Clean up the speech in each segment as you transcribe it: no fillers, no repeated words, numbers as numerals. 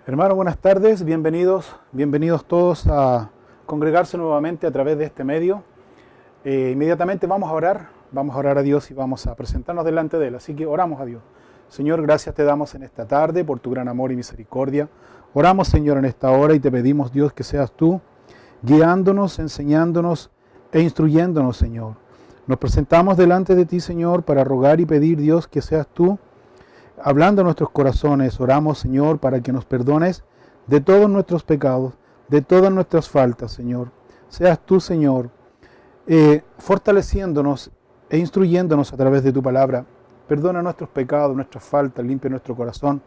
Hermanos, buenas tardes, bienvenidos todos a congregarse nuevamente a través de este medio. Inmediatamente vamos a orar a Dios y vamos a presentarnos delante de Él, así que oramos a Dios. Señor, gracias te damos en esta tarde por tu gran amor y misericordia. Oramos, Señor, en esta hora y te pedimos, Dios, que seas tú guiándonos, enseñándonos e instruyéndonos, Señor. Nos presentamos delante de ti, Señor, para rogar y pedir, Dios, que seas tú hablando a nuestros corazones. Oramos, Señor, para que nos perdones de todos nuestros pecados, de todas nuestras faltas, Señor. Seas tú, Señor, fortaleciéndonos e instruyéndonos a través de tu palabra. Perdona nuestros pecados, nuestras faltas, limpia nuestro corazón.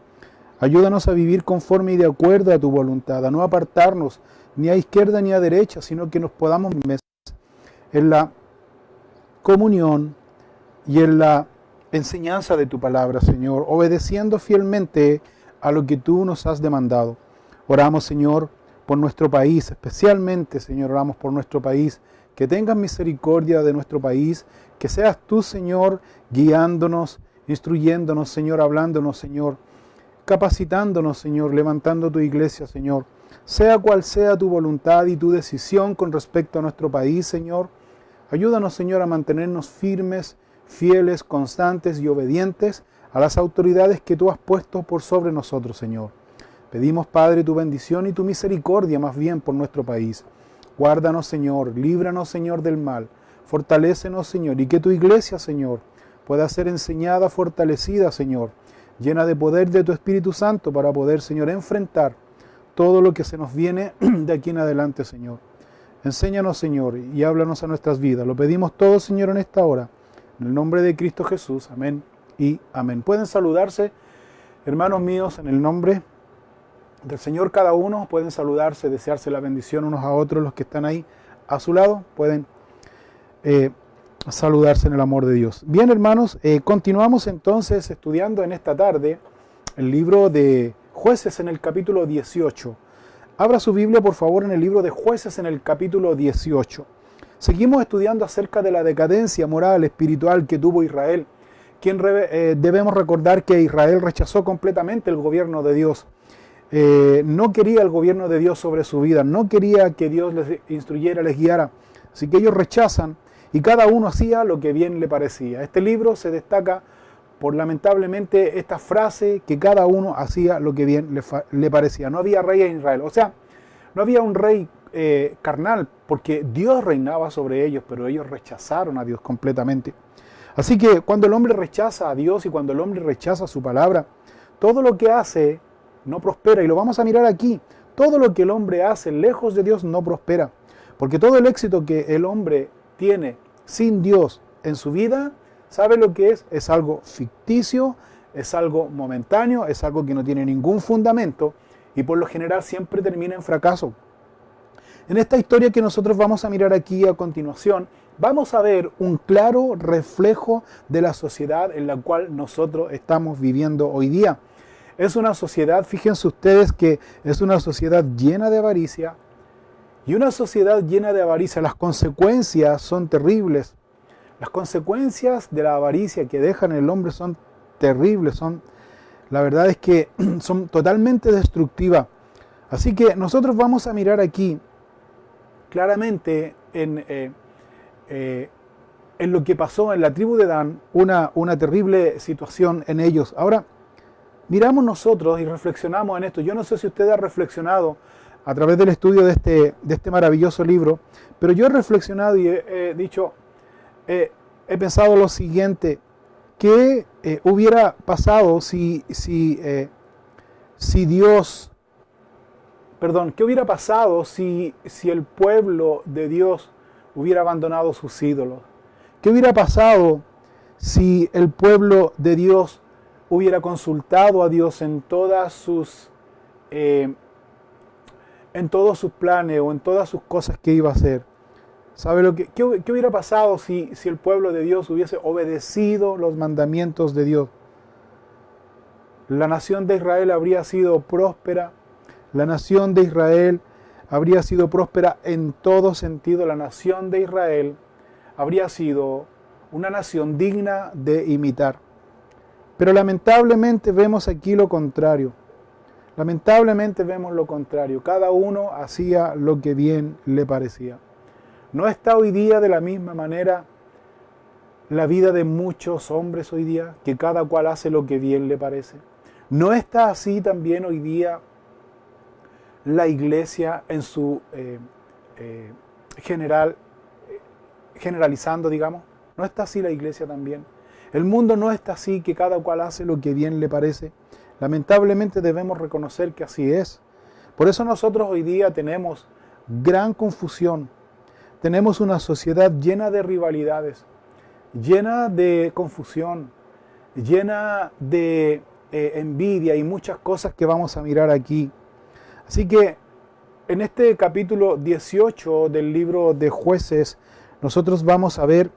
Ayúdanos a vivir conforme y de acuerdo a tu voluntad, a no apartarnos ni a izquierda ni a derecha, sino que nos podamos meter en la comunión y en la enseñanza de tu palabra, Señor, obedeciendo fielmente a lo que tú nos has demandado. Oramos, Señor, por nuestro país, especialmente, Señor, oramos por nuestro país, que tengas misericordia de nuestro país, que seas tú, Señor, guiándonos, instruyéndonos, Señor, hablándonos, Señor, capacitándonos, Señor, levantando tu iglesia, Señor. Sea cual sea tu voluntad y tu decisión con respecto a nuestro país, Señor, ayúdanos, Señor, a mantenernos firmes, fieles, constantes y obedientes a las autoridades que tú has puesto por sobre nosotros, Señor. Pedimos, Padre, tu bendición y tu misericordia más bien por nuestro país. Guárdanos, Señor, líbranos, Señor, del mal. Fortalécenos, Señor, y que tu iglesia, Señor, pueda ser enseñada, fortalecida, Señor, llena de poder de tu Espíritu Santo para poder, Señor, enfrentar todo lo que se nos viene de aquí en adelante, Señor. Enséñanos, Señor, y háblanos a nuestras vidas. Lo pedimos todo, Señor, en esta hora. En el nombre de Cristo Jesús, amén y amén. Pueden saludarse, hermanos míos, en el nombre del Señor cada uno. Pueden saludarse, desearse la bendición unos a otros, los que están ahí a su lado. Pueden saludarse en el amor de Dios. Bien, hermanos, continuamos entonces estudiando en esta tarde el libro de Jueces en el capítulo 18. Abra su Biblia, por favor, en el libro de Jueces en el capítulo 18. Seguimos estudiando acerca de la decadencia moral, espiritual que tuvo Israel. Debemos recordar que Israel rechazó completamente el gobierno de Dios. No quería el gobierno de Dios sobre su vida, no quería que Dios les instruyera, les guiara. Así que ellos rechazan y cada uno hacía lo que bien le parecía. Este libro se destaca por lamentablemente esta frase que cada uno hacía lo que bien le parecía. No había rey en Israel, o sea, no había un rey carnal, porque Dios reinaba sobre ellos, pero ellos rechazaron a Dios completamente. Así que cuando el hombre rechaza a Dios y cuando el hombre rechaza su palabra, todo lo que hace no prospera, y lo vamos a mirar aquí. Todo lo que el hombre hace lejos de Dios no prospera, porque todo el éxito que el hombre tiene sin Dios en su vida, ¿sabe lo que es? Es algo ficticio, es algo momentáneo, es algo que no tiene ningún fundamento y por lo general siempre termina en fracaso. En esta historia que nosotros vamos a mirar aquí a continuación, vamos a ver un claro reflejo de la sociedad en la cual nosotros estamos viviendo hoy día. Es una sociedad, fíjense ustedes que es una sociedad llena de avaricia, y una sociedad llena de avaricia, las consecuencias son terribles. Las consecuencias de la avaricia que dejan en el hombre son terribles, la verdad es que son totalmente destructivas. Así que nosotros vamos a mirar aquí claramente en lo que pasó en la tribu de Dan, una terrible situación en ellos. Ahora, miramos nosotros y reflexionamos en esto. Yo no sé si usted ha reflexionado a través del estudio de este maravilloso libro, pero yo he reflexionado y he dicho, he pensado lo siguiente: ¿qué hubiera pasado ¿qué hubiera pasado si el pueblo de Dios hubiera abandonado sus ídolos? ¿Qué hubiera pasado si el pueblo de Dios hubiera consultado a Dios en todos sus planes o en todas sus cosas que iba a hacer? ¿Sabe qué hubiera pasado si el pueblo de Dios hubiese obedecido los mandamientos de Dios? La nación de Israel habría sido próspera. La nación de Israel habría sido próspera en todo sentido. La nación de Israel habría sido una nación digna de imitar. Pero lamentablemente vemos aquí lo contrario. Lamentablemente vemos lo contrario, cada uno hacía lo que bien le parecía. ¿No está hoy día de la misma manera la vida de muchos hombres hoy día, que cada cual hace lo que bien le parece? ¿No está así también hoy día la iglesia en su generalizando, digamos? ¿No está así la iglesia también? El mundo no está así, que cada cual hace lo que bien le parece. Lamentablemente debemos reconocer que así es. Por eso nosotros hoy día tenemos gran confusión. Tenemos una sociedad llena de rivalidades, llena de confusión, llena de envidia y muchas cosas que vamos a mirar aquí. Así que en este capítulo 18 del libro de Jueces, nosotros vamos a ver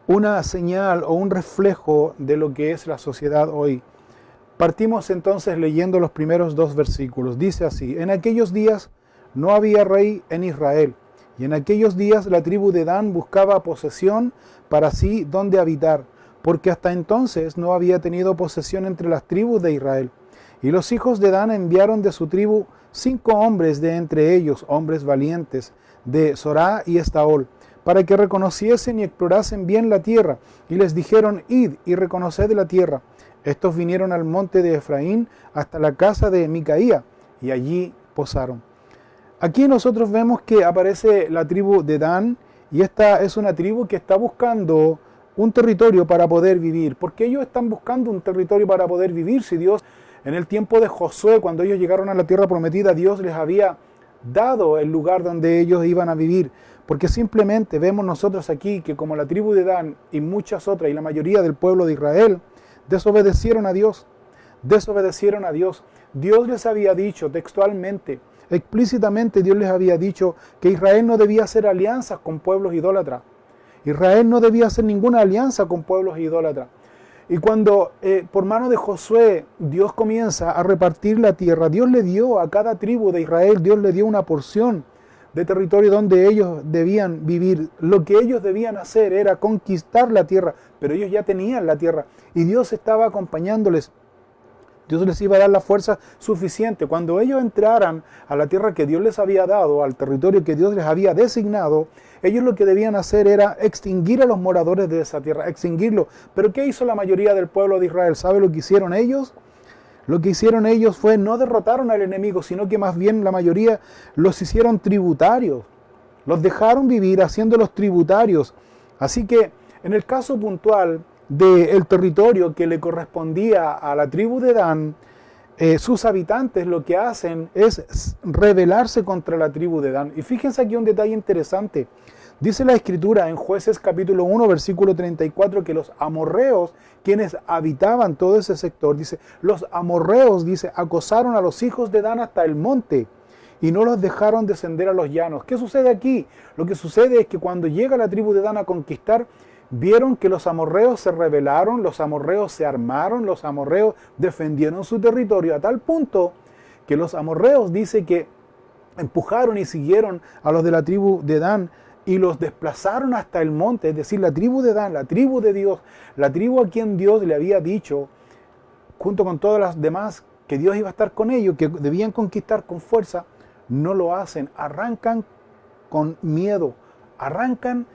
una señal o un reflejo de lo que es la sociedad hoy. Partimos entonces leyendo los primeros 2 versículos. Dice así: en aquellos días no había rey en Israel, y en aquellos días la tribu de Dan buscaba posesión para sí donde habitar, porque hasta entonces no había tenido posesión entre las tribus de Israel. Y los hijos de Dan enviaron de su tribu 5 hombres de entre ellos, hombres valientes, de Sorá y Estaol, para que reconociesen y explorasen bien la tierra. Y les dijeron: id y reconoced la tierra. Estos vinieron al monte de Efraín hasta la casa de Micaía, y allí posaron. Aquí nosotros vemos que aparece la tribu de Dan, y esta es una tribu que está buscando un territorio para poder vivir. ¿Por qué ellos están buscando un territorio para poder vivir? Si Dios, en el tiempo de Josué, cuando ellos llegaron a la tierra prometida, Dios les había dado el lugar donde ellos iban a vivir. Porque simplemente vemos nosotros aquí que como la tribu de Dan y muchas otras, y la mayoría del pueblo de Israel, desobedecieron a Dios. Desobedecieron a Dios. Dios les había dicho textualmente, explícitamente Dios les había dicho que Israel no debía hacer alianzas con pueblos idólatras. Israel no debía hacer ninguna alianza con pueblos idólatras. Y cuando por mano de Josué Dios comienza a repartir la tierra, Dios le dio a cada tribu de Israel, Dios le dio una porción de territorio donde ellos debían vivir. Lo que ellos debían hacer era conquistar la tierra, pero ellos ya tenían la tierra y Dios estaba acompañándoles. Dios les iba a dar la fuerza suficiente. Cuando ellos entraran a la tierra que Dios les había dado, al territorio que Dios les había designado, ellos lo que debían hacer era extinguir a los moradores de esa tierra, extinguirlos. Pero ¿qué hizo la mayoría del pueblo de Israel? ¿Sabe lo que hicieron ellos? Lo que hicieron ellos fue no derrotaron al enemigo, sino que más bien la mayoría los hicieron tributarios. Los dejaron vivir haciéndolos tributarios. Así que en el caso puntual del territorio que le correspondía a la tribu de Dan, sus habitantes lo que hacen es rebelarse contra la tribu de Dan. Y fíjense aquí un detalle interesante. Dice la Escritura en Jueces capítulo 1, versículo 34, que los amorreos, quienes habitaban todo ese sector, dice, los amorreos, dice, acosaron a los hijos de Dan hasta el monte y no los dejaron descender a los llanos. ¿Qué sucede aquí? Lo que sucede es que cuando llega la tribu de Dan a conquistar, vieron que los amorreos se rebelaron, los amorreos se armaron, los amorreos defendieron su territorio a tal punto que los amorreos dice que empujaron y siguieron a los de la tribu de Dan y los desplazaron hasta el monte, es decir, la tribu de Dan, la tribu de Dios, la tribu a quien Dios le había dicho, junto con todas las demás, que Dios iba a estar con ellos, que debían conquistar con fuerza, no lo hacen, arrancan con miedo, arrancan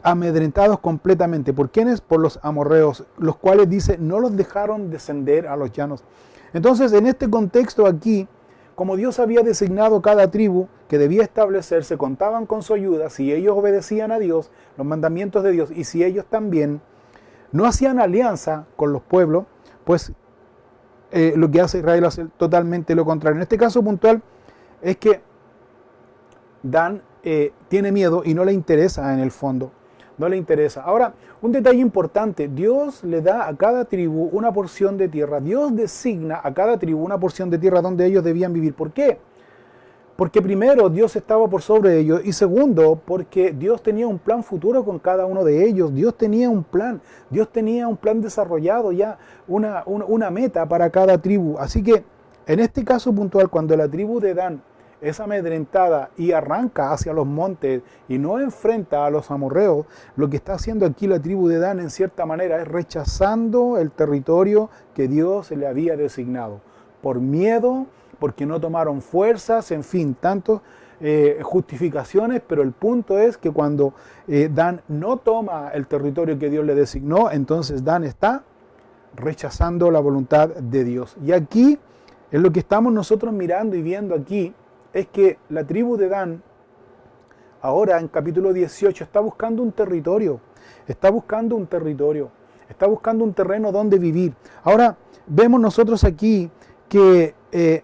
amedrentados completamente. ¿Por quiénes? Por los amorreos, los cuales dice no los dejaron descender a los llanos. Entonces, en este contexto aquí, como Dios había designado cada tribu que debía establecerse, contaban con su ayuda, si ellos obedecían a Dios, los mandamientos de Dios, y si ellos también no hacían alianza con los pueblos, pues lo que hace Israel hace totalmente lo contrario. En este caso puntual es que Dan tiene miedo y no le interesa en el fondo, no le interesa. Ahora, un detalle importante, Dios le da a cada tribu una porción de tierra, Dios designa a cada tribu una porción de tierra donde ellos debían vivir. ¿Por qué? Porque primero Dios estaba por sobre ellos y segundo porque Dios tenía un plan futuro con cada uno de ellos. Dios tenía un plan desarrollado ya, una meta para cada tribu. Así que en este caso puntual, cuando la tribu de Dan es amedrentada y arranca hacia los montes y no enfrenta a los amorreos, lo que está haciendo aquí la tribu de Dan en cierta manera es rechazando el territorio que Dios le había designado. por miedo, porque no tomaron fuerzas, en fin, tantas justificaciones, pero el punto es que cuando Dan no toma el territorio que Dios le designó, entonces Dan está rechazando la voluntad de Dios. Y aquí, en lo que estamos nosotros mirando y viendo aquí, es que la tribu de Dan, ahora en capítulo 18, está buscando un territorio, está buscando un territorio, está buscando un terreno donde vivir. Ahora, vemos nosotros aquí que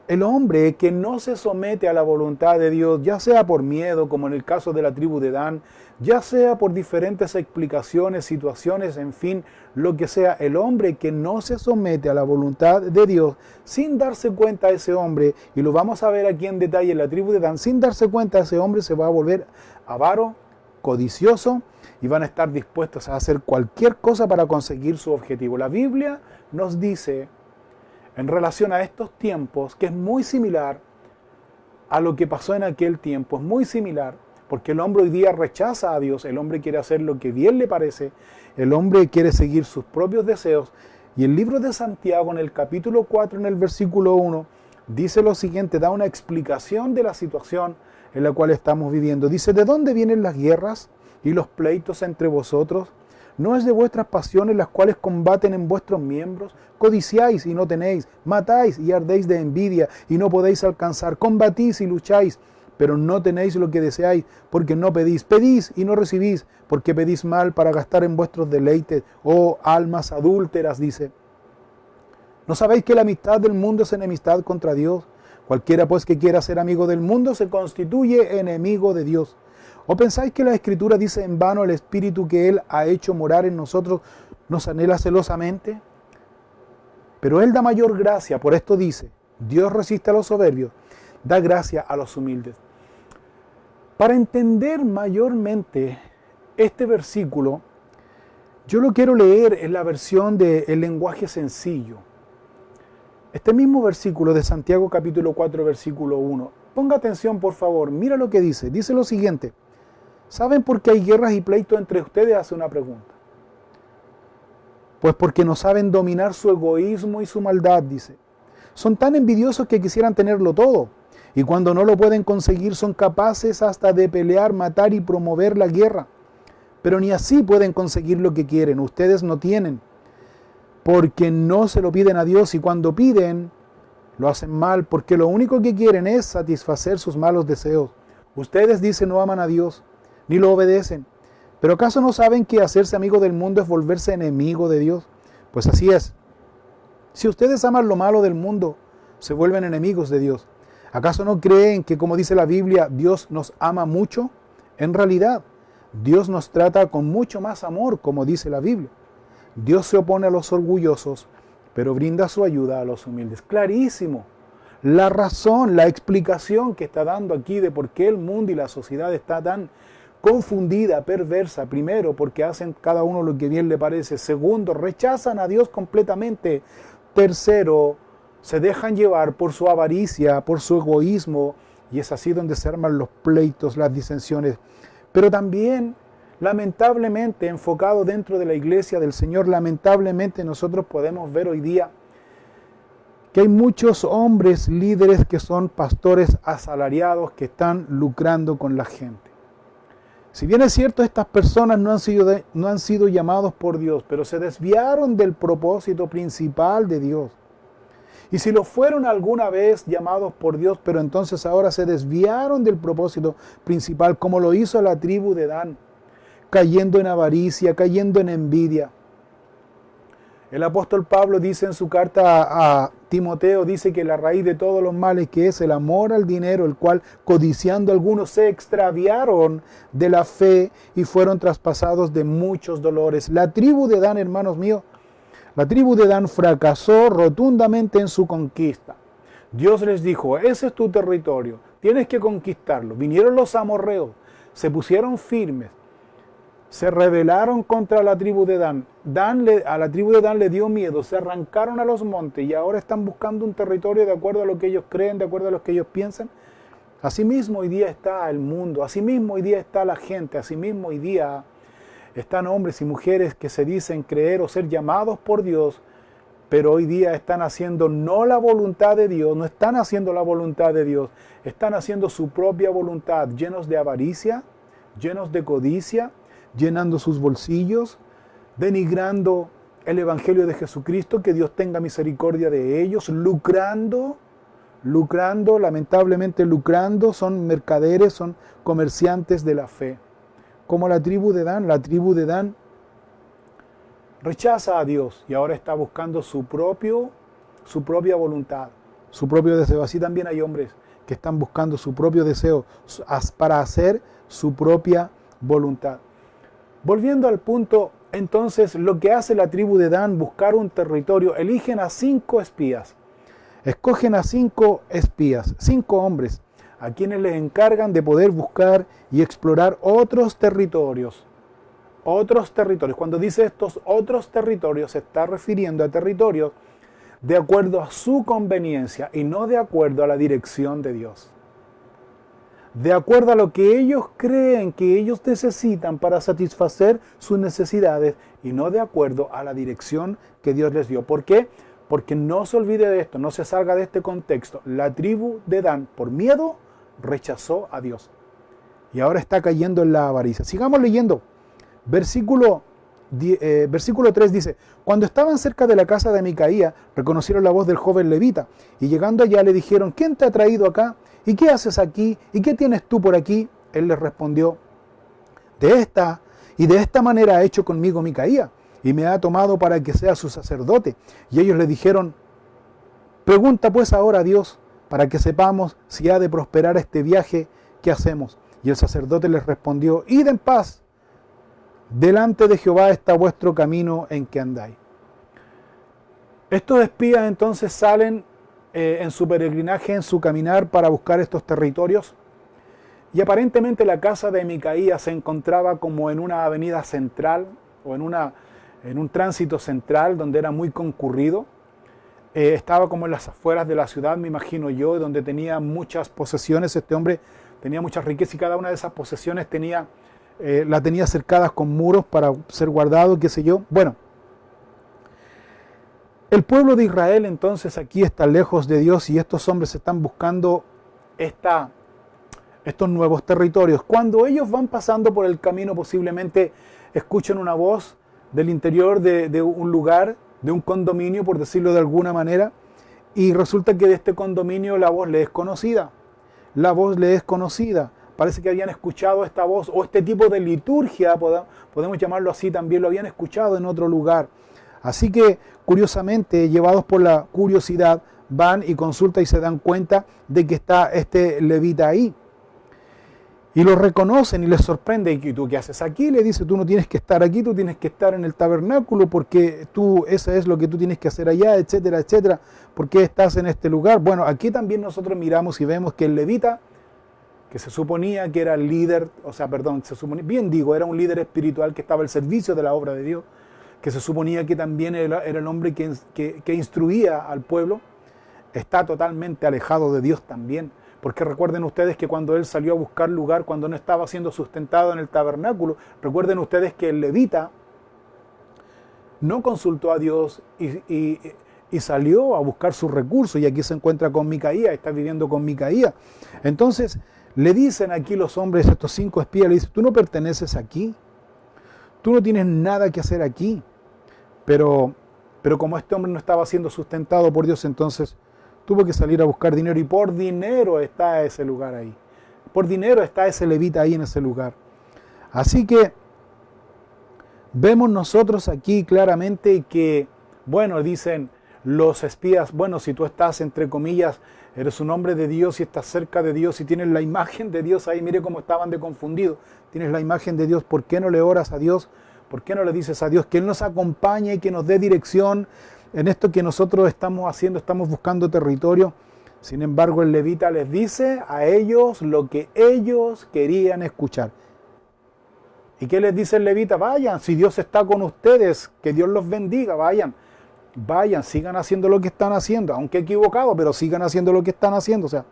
el hombre que no se somete a la voluntad de Dios, ya sea por miedo, como en el caso de la tribu de Dan, ya sea por diferentes explicaciones, situaciones, en fin, lo que sea, el hombre que no se somete a la voluntad de Dios, sin darse cuenta ese hombre, y lo vamos a ver aquí en detalle en la tribu de Dan, sin darse cuenta ese hombre se va a volver avaro, codicioso, y van a estar dispuestos a hacer cualquier cosa para conseguir su objetivo. La Biblia nos dice, en relación a estos tiempos, que es muy similar a lo que pasó en aquel tiempo, es muy similar, porque el hombre hoy día rechaza a Dios, el hombre quiere hacer lo que bien le parece, el hombre quiere seguir sus propios deseos, y el libro de Santiago en el capítulo 4, en el versículo 1, dice lo siguiente, da una explicación de la situación en la cual estamos viviendo. Dice, ¿de dónde vienen las guerras y los pleitos entre vosotros? ¿No es de vuestras pasiones las cuales combaten en vuestros miembros? Codiciáis y no tenéis, matáis y ardéis de envidia y no podéis alcanzar, combatís y lucháis, pero no tenéis lo que deseáis, porque no pedís. Pedís y no recibís, porque pedís mal para gastar en vuestros deleites. Oh, almas adúlteras, dice. ¿No sabéis que la amistad del mundo es enemistad contra Dios? Cualquiera pues que quiera ser amigo del mundo se constituye enemigo de Dios. ¿O pensáis que la Escritura dice en vano el Espíritu que Él ha hecho morar en nosotros nos anhela celosamente? Pero Él da mayor gracia, por esto dice, Dios resiste a los soberbios, da gracia a los humildes. Para entender mayormente este versículo, yo lo quiero leer en la versión del lenguaje sencillo. Este mismo versículo de Santiago capítulo 4, versículo 1. Ponga atención, por favor, mira lo que dice. Dice lo siguiente. ¿Saben por qué hay guerras y pleitos entre ustedes? Hace una pregunta. Pues porque no saben dominar su egoísmo y su maldad, dice. Son tan envidiosos que quisieran tenerlo todo. Y cuando no lo pueden conseguir son capaces hasta de pelear, matar y promover la guerra. Pero ni así pueden conseguir lo que quieren. Ustedes no tienen. Porque no se lo piden a Dios y cuando piden, lo hacen mal porque lo único que quieren es satisfacer sus malos deseos. Ustedes dicen no aman a Dios, ni lo obedecen. ¿Pero acaso no saben que hacerse amigo del mundo es volverse enemigo de Dios? Pues así es. Si ustedes aman lo malo del mundo, se vuelven enemigos de Dios. ¿Acaso no creen que, como dice la Biblia, Dios nos ama mucho? En realidad, Dios nos trata con mucho más amor, como dice la Biblia. Dios se opone a los orgullosos, pero brinda su ayuda a los humildes. Clarísimo. La razón, la explicación que está dando aquí de por qué el mundo y la sociedad está tan confundida, perversa. Primero, porque hacen cada uno lo que bien le parece. Segundo, rechazan a Dios completamente. Tercero, se dejan llevar por su avaricia, por su egoísmo. Y es así donde se arman los pleitos, las disensiones. Pero también, lamentablemente, enfocado dentro de la iglesia del Señor, lamentablemente nosotros podemos ver hoy día que hay muchos hombres líderes que son pastores asalariados que están lucrando con la gente. Si bien es cierto, estas personas no han sido llamados por Dios, pero se desviaron del propósito principal de Dios. Y si lo fueron alguna vez llamados por Dios, pero entonces ahora se desviaron del propósito principal, como lo hizo la tribu de Dan, cayendo en avaricia, cayendo en envidia. El apóstol Pablo dice en su carta a Timoteo, dice que la raíz de todos los males que es el amor al dinero, el cual codiciando algunos se extraviaron de la fe y fueron traspasados de muchos dolores. La tribu de Dan, hermanos míos, la tribu de Dan fracasó rotundamente en su conquista. Dios les dijo, ese es tu territorio, tienes que conquistarlo. Vinieron los amorreos, se pusieron firmes. Se rebelaron contra la tribu de Dan. A la tribu de Dan le dio miedo, se arrancaron a los montes y ahora están buscando un territorio de acuerdo a lo que ellos creen, de acuerdo a lo que ellos piensan. Asimismo hoy día está el mundo, asimismo hoy día está la gente, asimismo hoy día están hombres y mujeres que se dicen creer o ser llamados por Dios, pero hoy día están haciendo no la voluntad de Dios, no están haciendo la voluntad de Dios, están haciendo su propia voluntad, llenos de avaricia, llenos de codicia, llenando sus bolsillos, denigrando el Evangelio de Jesucristo, que Dios tenga misericordia de ellos, lucrando, lamentablemente lucrando, son mercaderes, son comerciantes de la fe. Como la tribu de Dan rechaza a Dios y ahora está buscando su propia voluntad, su propio deseo. Así también hay hombres que están buscando su propio deseo para hacer su propia voluntad. Volviendo al punto, entonces, lo que hace la tribu de Dan, buscar un territorio, eligen a 5 espías. Escogen a 5 espías, 5 hombres, a quienes les encargan de poder buscar y explorar otros territorios. Otros territorios. Cuando dice estos otros territorios, se está refiriendo a territorios de acuerdo a su conveniencia y no de acuerdo a la dirección de Dios. De acuerdo a lo que ellos creen que ellos necesitan para satisfacer sus necesidades y no de acuerdo a la dirección que Dios les dio. ¿Por qué? Porque no se olvide de esto, no se salga de este contexto. La tribu de Dan, por miedo, rechazó a Dios. Y ahora está cayendo en la avaricia. Sigamos leyendo. Versículo 3 dice: cuando estaban cerca de la casa de Micaía, reconocieron la voz del joven levita, y llegando allá le dijeron: ¿quién te ha traído acá? ¿Y qué haces aquí? ¿Y qué tienes tú por aquí? Él les respondió: de esta manera ha hecho conmigo Micaía, y me ha tomado para que sea su sacerdote. Y ellos le dijeron: pregunta pues ahora a Dios, para que sepamos si ha de prosperar este viaje que hacemos. Y el sacerdote les respondió: id en paz, delante de Jehová está vuestro camino en que andáis. Estos espías entonces salen en su peregrinaje, en su caminar para buscar estos territorios, y aparentemente la casa de Micaía se encontraba como en una avenida central o en un tránsito central donde era muy concurrido. Estaba como en las afueras de la ciudad, me imagino yo, donde tenía muchas posesiones. Este hombre tenía mucha riqueza y cada una de esas posesiones la tenía cercadas con muros para ser guardado, qué sé yo. Bueno, el pueblo de Israel entonces aquí está lejos de Dios y estos hombres están buscando estos nuevos territorios. Cuando ellos van pasando por el camino, posiblemente escuchan una voz del interior de un lugar, de un condominio, por decirlo de alguna manera, y resulta que de este condominio la voz le es conocida. La voz le es conocida. Parece que habían escuchado esta voz o este tipo de liturgia, podemos llamarlo así, también lo habían escuchado en otro lugar. Así que, curiosamente, llevados por la curiosidad, van y consultan y se dan cuenta de que está este levita ahí. Y lo reconocen y les sorprende. ¿Y tú qué haces aquí? Le dice: tú no tienes que estar aquí, tú tienes que estar en el tabernáculo porque eso es lo que tú tienes que hacer allá, etcétera, etcétera. ¿Por qué estás en este lugar? Bueno, aquí también nosotros miramos y vemos que el levita, que se suponía que era el líder, era un líder espiritual que estaba al servicio de la obra de Dios, que se suponía que también era el hombre que instruía al pueblo, está totalmente alejado de Dios también. Porque recuerden ustedes que cuando él salió a buscar lugar, cuando no estaba siendo sustentado en el tabernáculo, recuerden ustedes que el levita no consultó a Dios y salió a buscar sus recursos, y aquí se encuentra con Micaía, está viviendo con Micaía. Entonces le dicen aquí los hombres, estos 5 espías, le dicen: tú no perteneces aquí, tú no tienes nada que hacer aquí. Pero como este hombre no estaba siendo sustentado por Dios, entonces tuvo que salir a buscar dinero, y por dinero está ese lugar ahí. Por dinero está ese levita ahí en ese lugar. Así que vemos nosotros aquí claramente que, bueno, dicen los espías: bueno, si tú estás, entre comillas, eres un hombre de Dios y estás cerca de Dios y tienes la imagen de Dios ahí, mire cómo estaban de confundidos, tienes la imagen de Dios, ¿por qué no le oras a Dios? ¿Por qué no le dices a Dios que Él nos acompañe y que nos dé dirección en esto que nosotros estamos haciendo? Estamos buscando territorio. Sin embargo, el levita les dice a ellos lo que ellos querían escuchar. ¿Y qué les dice el levita? Vayan, si Dios está con ustedes, que Dios los bendiga, vayan, sigan haciendo lo que están haciendo, aunque equivocado, pero sigan haciendo lo que están haciendo. O sea,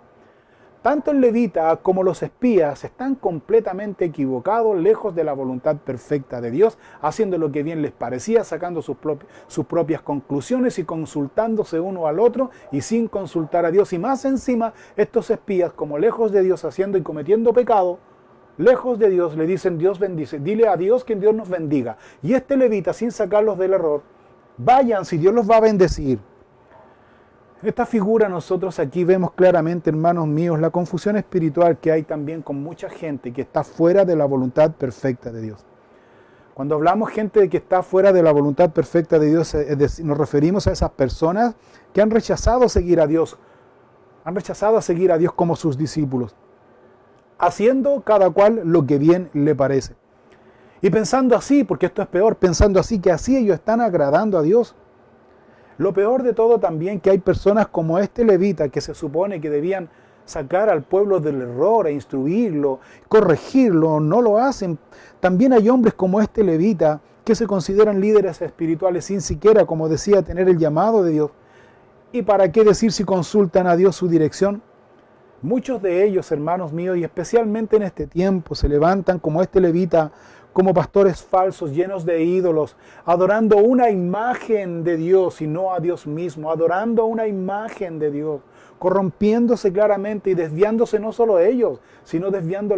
Tanto el levita como los espías están completamente equivocados, lejos de la voluntad perfecta de Dios, haciendo lo que bien les parecía, sacando sus propias conclusiones y consultándose uno al otro y sin consultar a Dios. Y más encima, estos espías, como lejos de Dios haciendo y cometiendo pecado, lejos de Dios le dicen Dios bendice, dile a Dios que Dios nos bendiga. Y este levita, sin sacarlos del error, vayan si Dios los va a bendecir. En esta figura nosotros aquí vemos claramente, hermanos míos, la confusión espiritual que hay también con mucha gente que está fuera de la voluntad perfecta de Dios. Cuando hablamos gente que está fuera de la voluntad perfecta de Dios, es decir, nos referimos a esas personas que han rechazado seguir a Dios, han rechazado a seguir a Dios como sus discípulos, haciendo cada cual lo que bien le parece. Y pensando así, porque esto es peor, pensando así que así ellos están agradando a Dios. Lo peor de todo también que hay personas como este levita que se supone que debían sacar al pueblo del error e instruirlo, corregirlo, no lo hacen. También hay hombres como este levita que se consideran líderes espirituales sin siquiera, como decía, tener el llamado de Dios. ¿Y para qué decir si consultan a Dios su dirección? Muchos de ellos, hermanos míos, y especialmente en este tiempo, se levantan como este levita, como pastores falsos, llenos de ídolos, adorando una imagen de Dios y no a Dios mismo, adorando una imagen de Dios, corrompiéndose claramente y desviándose no solo ellos, sino desviando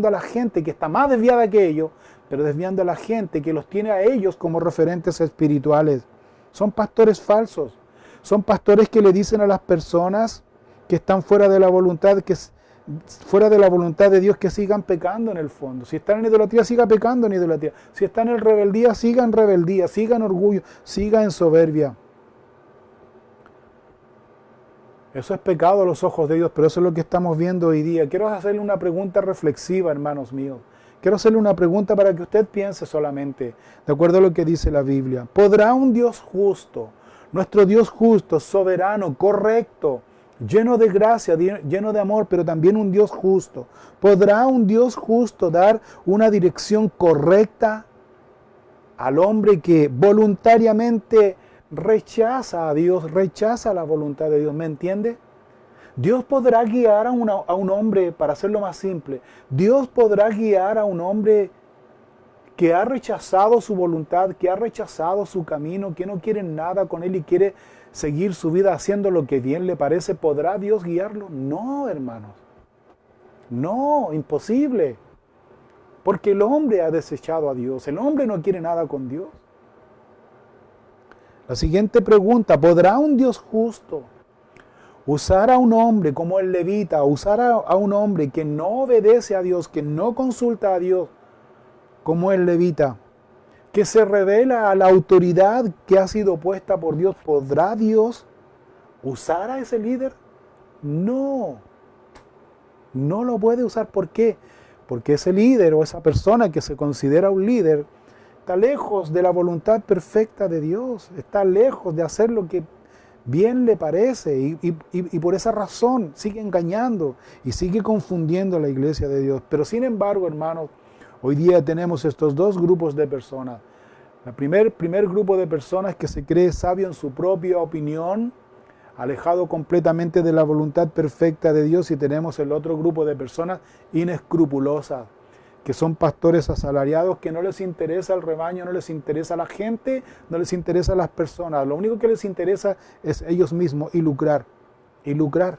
a la gente que está más desviada que ellos, pero desviando a la gente que los tiene a ellos como referentes espirituales. Son pastores falsos, son pastores que le dicen a las personas que están fuera de la voluntad, fuera de la voluntad de Dios, que sigan pecando en el fondo. Si están en idolatría, siga pecando en idolatría. Si están en rebeldía, siga en orgullo, siga en soberbia. Eso es pecado a los ojos de Dios, pero eso es lo que estamos viendo hoy día. Quiero hacerle una pregunta reflexiva, hermanos míos. Quiero hacerle una pregunta para que usted piense solamente, de acuerdo a lo que dice la Biblia. ¿Podrá un Dios justo, nuestro Dios justo, soberano, correcto, lleno de gracia, lleno de amor, pero también un Dios justo? ¿Podrá un Dios justo dar una dirección correcta al hombre que voluntariamente rechaza a Dios, rechaza la voluntad de Dios? ¿Me entiende? Dios podrá guiar a un hombre, para hacerlo más simple, Dios podrá guiar a un hombre que ha rechazado su voluntad, que ha rechazado su camino, que no quiere nada con él y quiere seguir su vida haciendo lo que bien le parece. ¿Podrá Dios guiarlo? No, hermanos. No, imposible. Porque el hombre ha desechado a Dios. El hombre no quiere nada con Dios. La siguiente pregunta: ¿podrá un Dios justo usar a un hombre como el levita, usar a un hombre que no obedece a Dios, que no consulta a Dios, como el levita, que se revela a la autoridad que ha sido puesta por Dios? ¿Podrá Dios usar a ese líder? No, no lo puede usar. ¿Por qué? Porque ese líder o esa persona que se considera un líder está lejos de la voluntad perfecta de Dios, está lejos de hacer lo que bien le parece y por esa razón sigue engañando y sigue confundiendo a la iglesia de Dios. Pero sin embargo, hermanos, hoy día tenemos estos dos grupos de personas. El primer grupo de personas que se cree sabio en su propia opinión, alejado completamente de la voluntad perfecta de Dios, y tenemos el otro grupo de personas inescrupulosas, que son pastores asalariados, que no les interesa el rebaño, no les interesa la gente, no les interesa las personas. Lo único que les interesa es ellos mismos y lucrar, y lucrar,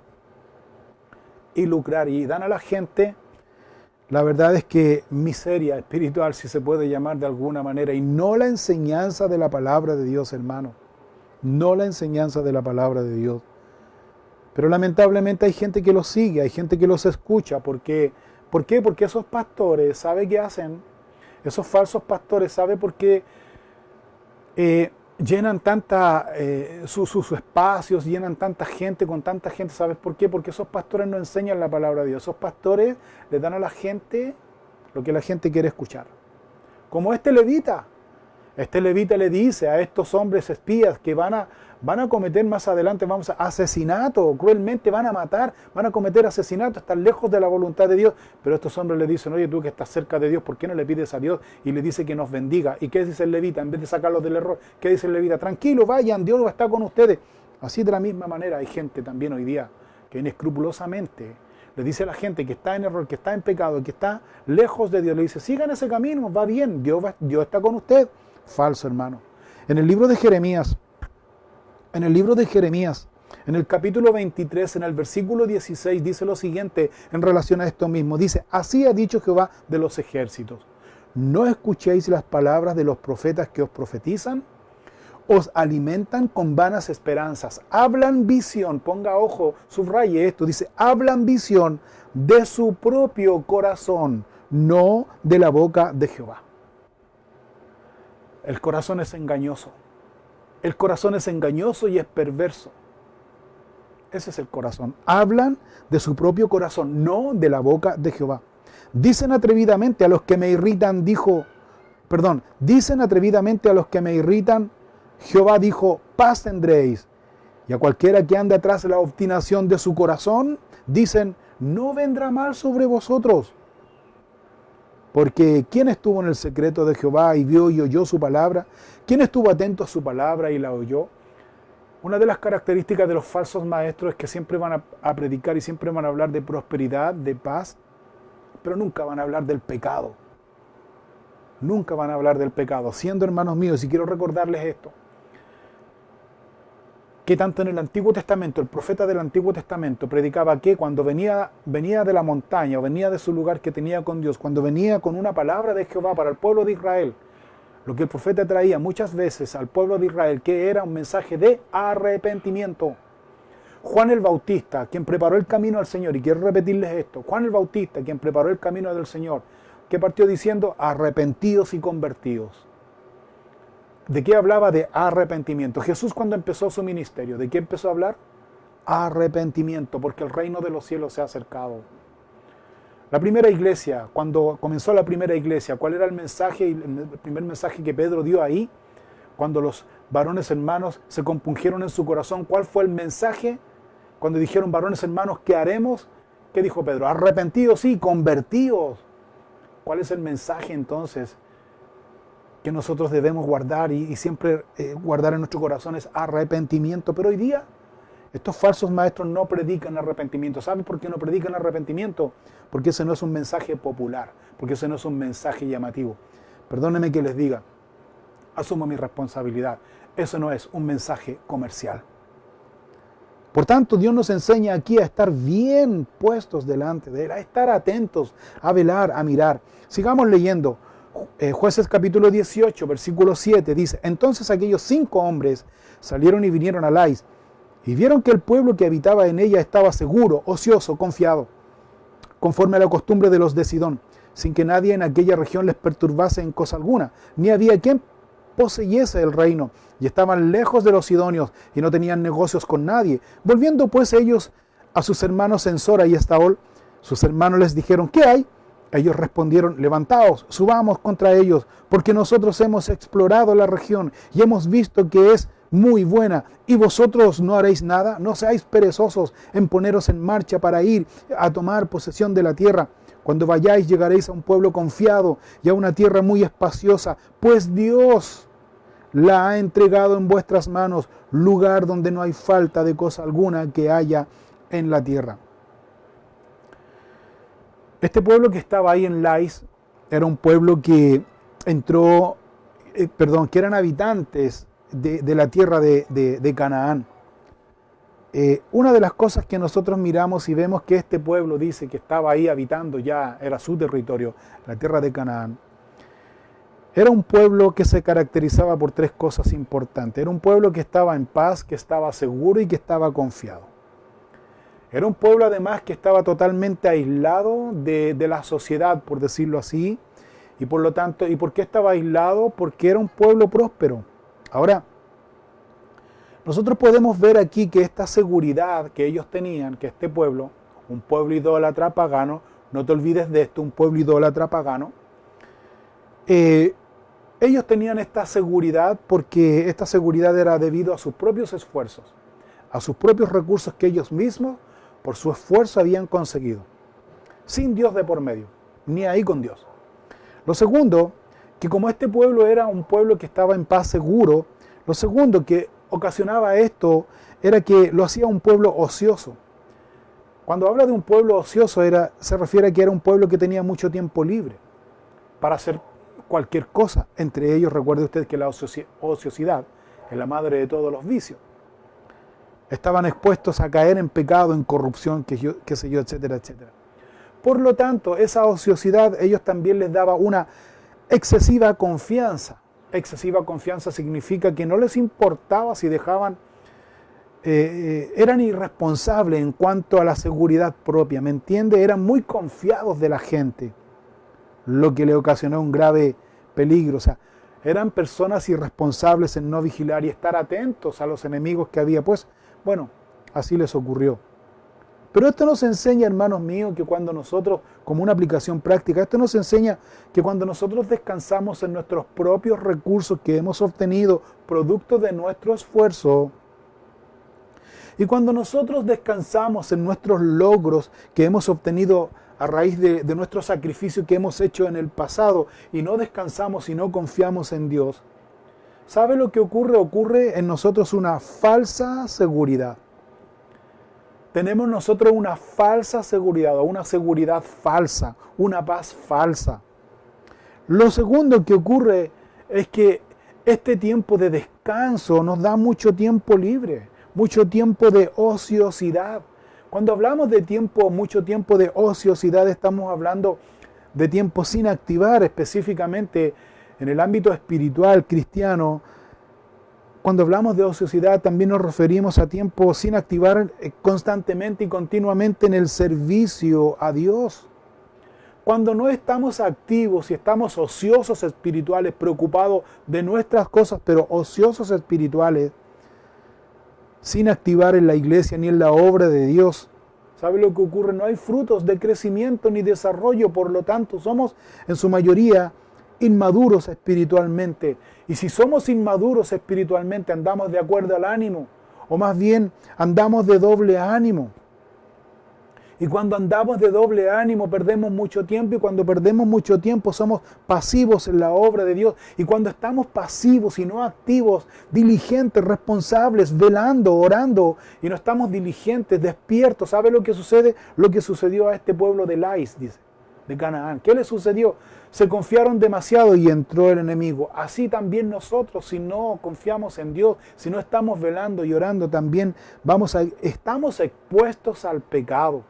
y lucrar. Y dan a la gente, la verdad es que miseria espiritual, si se puede llamar de alguna manera, y no la enseñanza de la palabra de Dios, hermano. No la enseñanza de la palabra de Dios. Pero lamentablemente hay gente que los sigue, hay gente que los escucha. ¿Por qué? Porque esos pastores, ¿sabe qué hacen? Esos falsos pastores, ¿sabe por qué llenan sus espacios, llenan tanta gente con tanta gente? ¿Sabes por qué? Porque esos pastores no enseñan la palabra de Dios. Esos pastores le dan a la gente lo que la gente quiere escuchar. Como este levita. Este levita le dice a estos hombres espías que van a cometer más adelante, asesinato, cruelmente van a matar, van a cometer asesinato, están lejos de la voluntad de Dios. Pero estos hombres le dicen: oye, tú que estás cerca de Dios, ¿por qué no le pides a Dios? Y le dice que nos bendiga. ¿Y qué dice el levita? En vez de sacarlos del error, ¿qué dice el levita? Tranquilo, vayan, Dios va a estar con ustedes. Así de la misma manera hay gente también hoy día que inescrupulosamente le dice a la gente que está en error, que está en pecado, que está lejos de Dios, le dice, sigan ese camino, va bien, Dios está con usted. Falso, hermano. En el libro de Jeremías, en el capítulo 23, en el versículo 16, dice lo siguiente en relación a esto mismo. Dice, así ha dicho Jehová de los ejércitos, ¿no escuchéis las palabras de los profetas que os profetizan? Os alimentan con vanas esperanzas, hablan visión, ponga ojo, subraye esto, dice, hablan visión de su propio corazón, no de la boca de Jehová. El corazón es engañoso. El corazón es engañoso y es perverso. Ese es el corazón. Hablan de su propio corazón, no de la boca de Jehová. Dicen atrevidamente a los que me irritan, dicen atrevidamente a los que me irritan, Jehová dijo, paz tendréis. Y a cualquiera que ande atrás de la obstinación de su corazón, dicen, no vendrá mal sobre vosotros. Porque ¿quién estuvo en el secreto de Jehová y vio y oyó su palabra? ¿Quién estuvo atento a su palabra y la oyó? Una de las características de los falsos maestros es que siempre van a predicar y siempre van a hablar de prosperidad, de paz, pero nunca van a hablar del pecado. Nunca van a hablar del pecado. Siendo hermanos míos, y quiero recordarles esto, que tanto en el Antiguo Testamento, el profeta del Antiguo Testamento predicaba que cuando venía de la montaña o venía de su lugar que tenía con Dios, cuando venía con una palabra de Jehová para el pueblo de Israel, lo que el profeta traía muchas veces al pueblo de Israel, que era un mensaje de arrepentimiento. Juan el Bautista, quien preparó el camino al Señor, y quiero repetirles esto, Juan el Bautista, quien preparó el camino del Señor, que partió diciendo, arrepentidos y convertidos. ¿De qué hablaba? De arrepentimiento. Jesús cuando empezó su ministerio, ¿de qué empezó a hablar? Arrepentimiento, porque el reino de los cielos se ha acercado. La primera iglesia, cuando comenzó la primera iglesia, ¿cuál era el mensaje? El primer mensaje que Pedro dio ahí, cuando los varones hermanos se compungieron en su corazón, ¿cuál fue el mensaje? Cuando dijeron, varones hermanos, ¿qué haremos? ¿Qué dijo Pedro? Arrepentidos, sí, convertidos. ¿Cuál es el mensaje entonces que nosotros debemos guardar y siempre guardar en nuestro corazón? Es arrepentimiento. Pero hoy día estos falsos maestros no predican arrepentimiento. ¿Saben por qué no predican arrepentimiento? Porque ese no es un mensaje popular, porque ese no es un mensaje llamativo. Perdónenme que les diga, asumo mi responsabilidad. Eso no es un mensaje comercial. Por tanto, Dios nos enseña aquí a estar bien puestos delante de Él, a estar atentos, a velar, a mirar. Sigamos leyendo. Jueces capítulo 18, versículo 7 dice, entonces aquellos 5 hombres salieron y vinieron a Lais y vieron que el pueblo que habitaba en ella estaba seguro, ocioso, confiado, conforme a la costumbre de los de Sidón, sin que nadie en aquella región les perturbase en cosa alguna, ni había quien poseyese el reino, y estaban lejos de los sidonios y no tenían negocios con nadie. Volviendo pues ellos a sus hermanos en Sora y Estaol, sus hermanos les dijeron, ¿qué hay? Ellos respondieron, levantaos, subamos contra ellos, porque nosotros hemos explorado la región y hemos visto que es muy buena, y vosotros no haréis nada, no seáis perezosos en poneros en marcha para ir a tomar posesión de la tierra. Cuando vayáis llegaréis a un pueblo confiado y a una tierra muy espaciosa, pues Dios la ha entregado en vuestras manos, lugar donde no hay falta de cosa alguna que haya en la tierra. Este pueblo que estaba ahí en Lais era un pueblo que que eran habitantes de la tierra de Canaán. Una de las cosas que nosotros miramos y vemos que este pueblo dice que estaba ahí habitando, ya era su territorio, la tierra de Canaán. Era un pueblo que se caracterizaba por 3 cosas importantes. Era un pueblo que estaba en paz, que estaba seguro y que estaba confiado. Era un pueblo además que estaba totalmente aislado de la sociedad, por decirlo así. Y por lo tanto, ¿y por qué estaba aislado? Porque era un pueblo próspero. Ahora, nosotros podemos ver aquí que esta seguridad que ellos tenían, que este pueblo, un pueblo idólatra pagano, no te olvides de esto, un pueblo idólatra pagano, ellos tenían esta seguridad porque esta seguridad era debido a sus propios esfuerzos, a sus propios recursos que ellos mismos, por su esfuerzo, habían conseguido, sin Dios de por medio, ni ahí con Dios. Lo segundo, que como este pueblo era un pueblo que estaba en paz seguro, lo segundo que ocasionaba esto era que lo hacía un pueblo ocioso. Cuando habla de un pueblo ocioso, se refiere a que era un pueblo que tenía mucho tiempo libre para hacer cualquier cosa. Entre ellos, recuerde usted que la ociosidad es la madre de todos los vicios. Estaban expuestos a caer en pecado, en corrupción, qué sé yo, etcétera, etcétera. Por lo tanto, esa ociosidad ellos también les daba una excesiva confianza. Excesiva confianza significa que no les importaba si dejaban, eran irresponsables en cuanto a la seguridad propia, ¿me entiende? Eran muy confiados de la gente, lo que le ocasionó un grave peligro. O sea, eran personas irresponsables en no vigilar y estar atentos a los enemigos que había. Pues, bueno, así les ocurrió. Pero esto nos enseña, hermanos míos, que cuando nosotros, como una aplicación práctica, esto nos enseña que cuando nosotros descansamos en nuestros propios recursos que hemos obtenido, producto de nuestro esfuerzo, y cuando nosotros descansamos en nuestros logros que hemos obtenido a raíz de nuestro sacrificio que hemos hecho en el pasado, y no descansamos y no confiamos en Dios, ¿sabe lo que ocurre? Ocurre en nosotros una falsa seguridad. Tenemos nosotros una falsa seguridad, o una seguridad falsa, una paz falsa. Lo segundo que ocurre es que este tiempo de descanso nos da mucho tiempo libre, mucho tiempo de ociosidad. Cuando hablamos de tiempo, mucho tiempo de ociosidad, estamos hablando de tiempo sin activar, específicamente en el ámbito espiritual cristiano. Cuando hablamos de ociosidad también nos referimos a tiempo sin activar constantemente y continuamente en el servicio a Dios. Cuando no estamos activos y estamos ociosos espirituales, preocupados de nuestras cosas, pero ociosos espirituales, sin activar en la iglesia ni en la obra de Dios, ¿sabe lo que ocurre? No hay frutos de crecimiento ni desarrollo, por lo tanto somos en su mayoría inmaduros espiritualmente. Y si somos inmaduros espiritualmente, andamos de acuerdo al ánimo, o más bien andamos de doble ánimo. Y cuando andamos de doble ánimo perdemos mucho tiempo, y cuando perdemos mucho tiempo somos pasivos en la obra de Dios. Y cuando estamos pasivos y no activos, diligentes, responsables, velando, orando, y no estamos diligentes, despiertos, ¿sabe lo que sucede? Lo que sucedió a este pueblo de Lais, dice, de Canaán. ¿Qué le sucedió? Se confiaron demasiado y entró el enemigo. Así también nosotros, si no confiamos en Dios, si no estamos velando y orando, también estamos expuestos al pecado.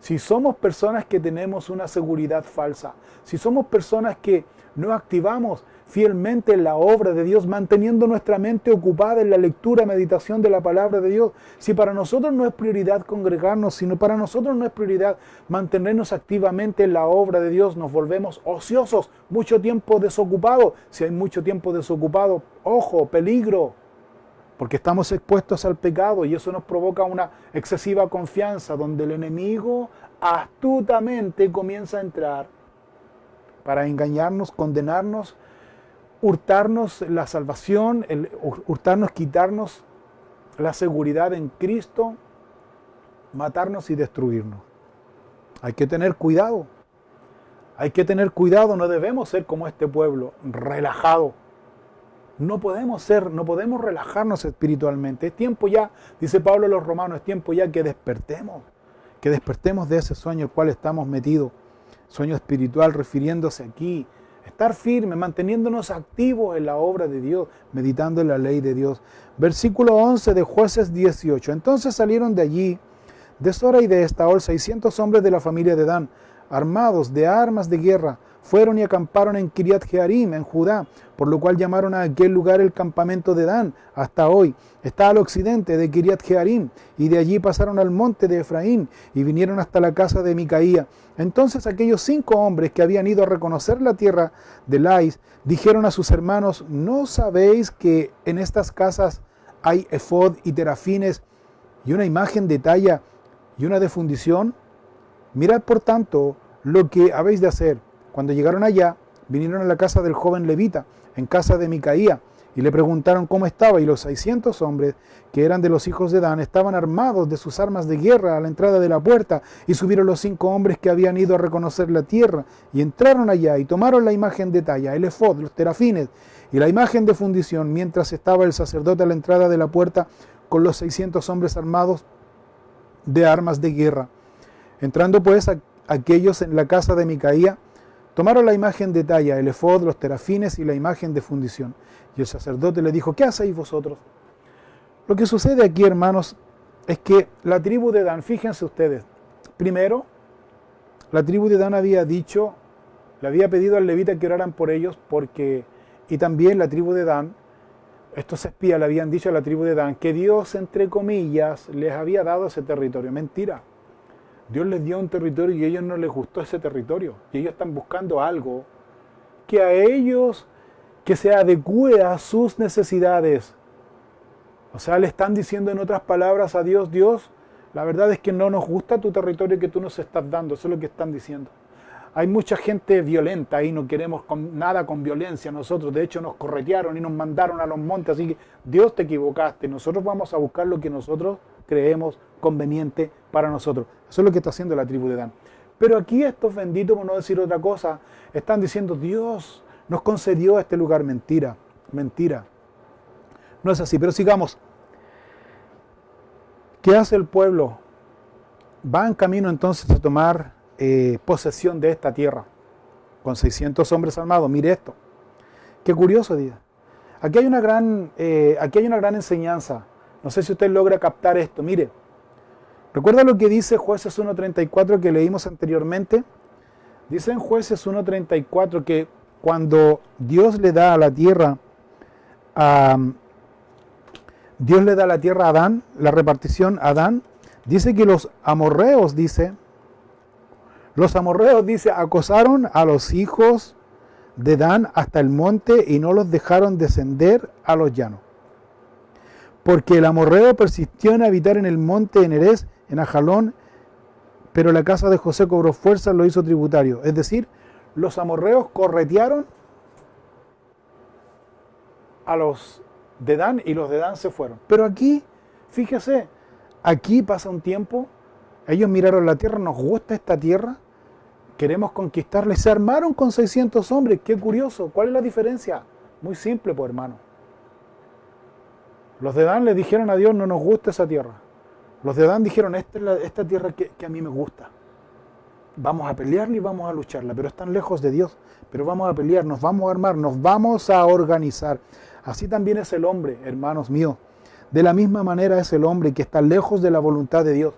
Si somos personas que tenemos una seguridad falsa, si somos personas que no activamos fielmente en la obra de Dios, manteniendo nuestra mente ocupada en la lectura, meditación de la palabra de Dios, si para nosotros no es prioridad congregarnos, sino para nosotros no es prioridad mantenernos activamente en la obra de Dios, nos volvemos ociosos, mucho tiempo desocupado. Si hay mucho tiempo desocupado, ojo, peligro, porque estamos expuestos al pecado y eso nos provoca una excesiva confianza, donde el enemigo astutamente comienza a entrar para engañarnos, condenarnos, hurtarnos la salvación, hurtarnos, quitarnos la seguridad en Cristo, matarnos y destruirnos. Hay que tener cuidado. Hay que tener cuidado, no debemos ser como este pueblo, relajado. No podemos relajarnos espiritualmente. Es tiempo ya, dice Pablo a los romanos, es tiempo ya que despertemos de ese sueño en el cual estamos metidos. Sueño espiritual, refiriéndose aquí. Estar firme, manteniéndonos activos en la obra de Dios, meditando en la ley de Dios. Versículo 11 de Jueces 18. Entonces salieron de allí, de Sora y de Estaol, 600 hombres de la familia de Dan, armados de armas de guerra, fueron y acamparon en Kiriat Jearim, en Judá, por lo cual llamaron a aquel lugar el campamento de Dan, hasta hoy. Está al occidente de Kiriat Jearim, y de allí pasaron al monte de Efraín, y vinieron hasta la casa de Micaía. Entonces aquellos 5 hombres que habían ido a reconocer la tierra de Lais, dijeron a sus hermanos, ¿no sabéis que en estas casas hay efod y terafines, y una imagen de talla, y una de fundición? Mirad por tanto lo que habéis de hacer. Cuando llegaron allá, vinieron a la casa del joven levita, en casa de Micaía, y le preguntaron cómo estaba, y los 600 hombres que eran de los hijos de Dan estaban armados de sus armas de guerra a la entrada de la puerta, y subieron los 5 hombres que habían ido a reconocer la tierra, y entraron allá, y tomaron la imagen de talla, el efod, los terafines, y la imagen de fundición, mientras estaba el sacerdote a la entrada de la puerta con los 600 hombres armados de armas de guerra. Entrando pues aquellos en la casa de Micaía, tomaron la imagen de talla, el efod, los terafines y la imagen de fundición. Y el sacerdote le dijo, ¿qué hacéis vosotros? Lo que sucede aquí, hermanos, es que la tribu de Dan, fíjense ustedes, primero, la tribu de Dan había dicho, le había pedido al levita que oraran por ellos, y también la tribu de Dan, estos espías le habían dicho a la tribu de Dan que Dios, entre comillas, les había dado ese territorio. Mentira. Dios les dio un territorio y a ellos no les gustó ese territorio. Y ellos están buscando algo que a ellos, que se adecue a sus necesidades. O sea, le están diciendo en otras palabras a Dios, Dios, la verdad es que no nos gusta tu territorio que tú nos estás dando. Eso es lo que están diciendo. Hay mucha gente violenta ahí, no queremos nada con violencia nosotros. De hecho, nos corretearon y nos mandaron a los montes. Así que Dios, te equivocaste. Nosotros vamos a buscar lo que nosotros creemos conveniente para nosotros. Eso es lo que está haciendo la tribu de Dan. Pero aquí estos benditos, por no decir otra cosa, están diciendo, Dios nos concedió este lugar. Mentira, mentira. No es así, pero sigamos. ¿Qué hace el pueblo? Va en camino entonces a tomar posesión de esta tierra, con 600 hombres armados. Mire esto. Qué curioso, día. Aquí hay una gran enseñanza. No sé si usted logra captar esto. Mire, ¿recuerda lo que dice Jueces 1.34 que leímos anteriormente? Dice en Jueces 1.34 que cuando Dios le da la tierra a Adán, la repartición a Adán, dice que los amorreos, acosaron a los hijos de Dan hasta el monte y no los dejaron descender a los llanos. Porque el amorreo persistió en habitar en el monte en Erez, en Ajalón, pero la casa de José cobró fuerza, lo hizo tributario. Es decir, los amorreos corretearon a los de Dan y los de Dan se fueron. Pero aquí, fíjese, aquí pasa un tiempo, ellos miraron la tierra, nos gusta esta tierra, queremos conquistarla y se armaron con 600 hombres. Qué curioso. ¿Cuál es la diferencia? Muy simple, pues hermano. Los de Dan le dijeron a Dios, no nos gusta esa tierra. Los de Dan dijeron, esta tierra que a mí me gusta. Vamos a pelearla y vamos a lucharla, pero están lejos de Dios. Pero vamos a pelear, nos vamos a armar, nos vamos a organizar. Así también es el hombre, hermanos míos. De la misma manera es el hombre que está lejos de la voluntad de Dios.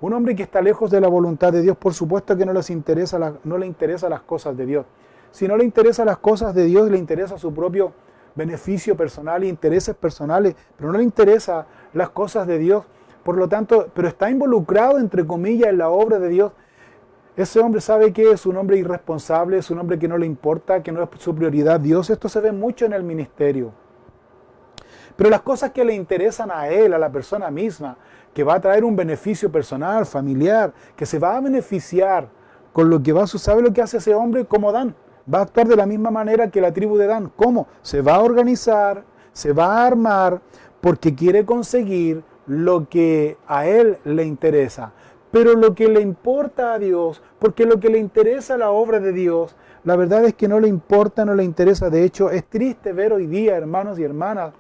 Un hombre que está lejos de la voluntad de Dios, por supuesto que no le interesa las cosas de Dios. Si no le interesan las cosas de Dios, le interesa su propio beneficio personal e intereses personales, pero no le interesan las cosas de Dios. Por lo tanto, pero está involucrado, entre comillas, en la obra de Dios. Ese hombre sabe que es un hombre irresponsable, es un hombre que no le importa, que no es su prioridad Dios. Esto se ve mucho en el ministerio. Pero las cosas que le interesan a él, a la persona misma, que va a traer un beneficio personal, familiar, que se va a beneficiar con lo que va a suceder, ¿sabe lo que hace ese hombre como Dan? Va a actuar de la misma manera que la tribu de Dan. ¿Cómo? Se va a organizar, se va a armar, porque quiere conseguir lo que a él le interesa. Pero lo que le importa a Dios, porque lo que le interesa a la obra de Dios, la verdad es que no le importa, no le interesa. De hecho, es triste ver hoy día, hermanos y hermanas,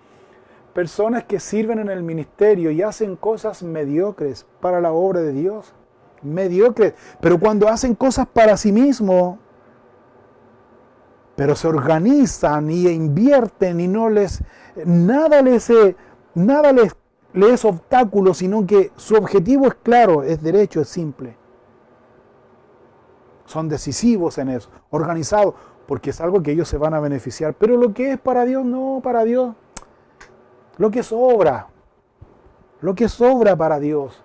personas que sirven en el ministerio y hacen cosas mediocres para la obra de Dios. Mediocres. Pero cuando hacen cosas para sí mismos, pero se organizan y invierten y nada les es obstáculo, sino que su objetivo es claro, es derecho, es simple. Son decisivos en eso, organizados, porque es algo que ellos se van a beneficiar. Pero lo que es para Dios, no, para Dios. Lo que sobra para Dios.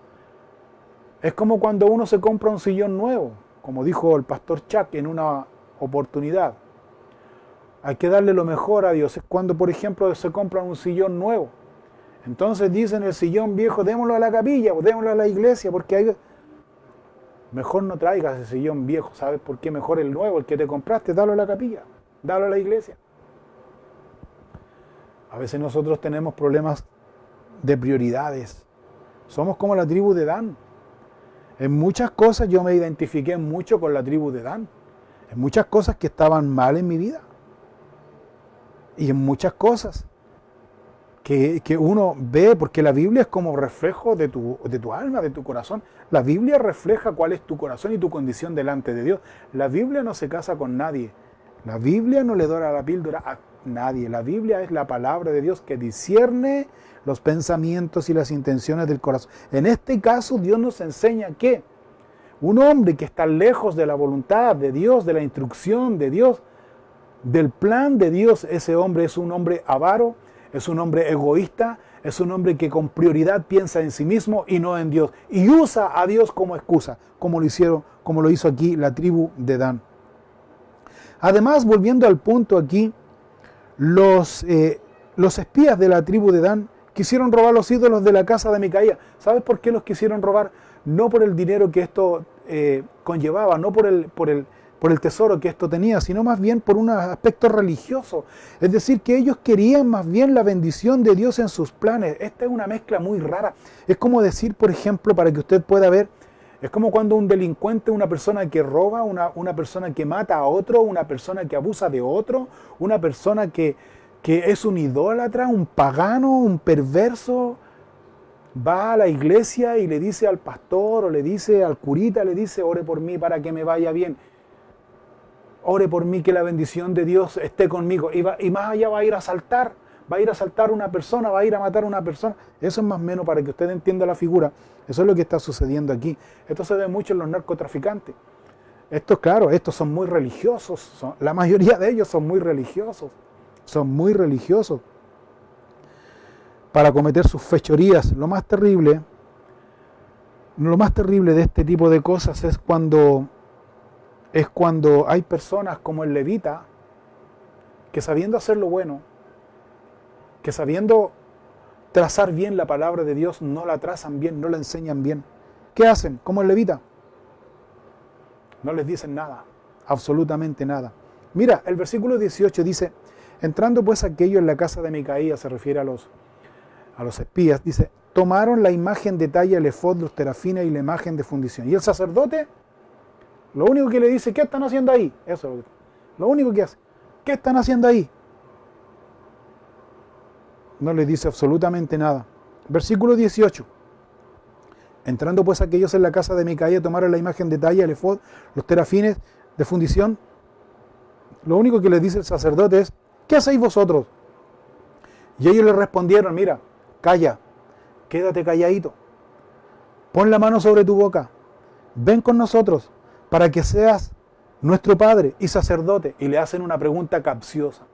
Es como cuando uno se compra un sillón nuevo, como dijo el pastor Chuck en una oportunidad. Hay que darle lo mejor a Dios. Es cuando, por ejemplo, se compra un sillón nuevo. Entonces dicen el sillón viejo, démoslo a la capilla, démoslo a la iglesia, porque hay... Mejor no traigas ese sillón viejo, ¿sabes por qué? Mejor el nuevo, el que te compraste, dalo a la capilla, dalo a la iglesia. A veces nosotros tenemos problemas de prioridades. Somos como la tribu de Dan. En muchas cosas yo me identifiqué mucho con la tribu de Dan. En muchas cosas que estaban mal en mi vida. Y en muchas cosas que uno ve, porque la Biblia es como reflejo de tu alma, de tu corazón. La Biblia refleja cuál es tu corazón y tu condición delante de Dios. La Biblia no se casa con nadie. La Biblia no le dora la píldora a nadie. La Biblia es la palabra de Dios que discierne los pensamientos y las intenciones del corazón. En este caso, Dios nos enseña que un hombre que está lejos de la voluntad de Dios, de la instrucción de Dios, del plan de Dios, ese hombre es un hombre avaro, es un hombre egoísta, es un hombre que con prioridad piensa en sí mismo y no en Dios. Y usa a Dios como excusa, como lo hizo aquí la tribu de Dan. Además, volviendo al punto aquí, los espías de la tribu de Dan quisieron robar los ídolos de la casa de Micaía. ¿Sabes por qué los quisieron robar? No por el dinero que esto conllevaba, no por el tesoro que esto tenía, sino más bien por un aspecto religioso. Es decir, que ellos querían más bien la bendición de Dios en sus planes. Esta es una mezcla muy rara. Es como decir, por ejemplo, para que usted pueda ver, es como cuando un delincuente, una persona que roba, una persona que mata a otro, una persona que abusa de otro, una persona que es un idólatra, un pagano, un perverso, va a la iglesia y le dice al pastor o le dice al curita, le dice, ore por mí para que me vaya bien. Ore por mí que la bendición de Dios esté conmigo. Y más allá va a ir a asaltar a una persona, va a ir a matar a una persona. Eso es más o menos para que usted entienda la figura. Eso es lo que está sucediendo aquí. Esto se ve mucho en los narcotraficantes. Estos son muy religiosos. La mayoría de ellos son muy religiosos. Son muy religiosos para cometer sus fechorías. Lo más terrible de este tipo de cosas es cuando hay personas como el levita que sabiendo hacer lo bueno, que sabiendo trazar bien la palabra de Dios, no la trazan bien, no la enseñan bien. ¿Qué hacen? Como el levita. No les dicen nada, absolutamente nada. Mira, el versículo 18 dice, entrando pues aquello en la casa de Micaía, se refiere a los espías, dice, tomaron la imagen de talla, el efod, los terafines y la imagen de fundición. Y el sacerdote, lo único que le dice, ¿qué están haciendo ahí? Eso es lo único que hace. ¿Qué están haciendo ahí? No le dice absolutamente nada. Versículo 18. Entrando pues aquellos en la casa de Micaía, tomaron la imagen de talla, el efod, los terafines de fundición. Lo único que les dice el sacerdote es, ¿qué hacéis vosotros? Y ellos le respondieron, mira, calla, quédate calladito, pon la mano sobre tu boca, ven con nosotros para que seas nuestro padre y sacerdote. Y le hacen una pregunta capciosa,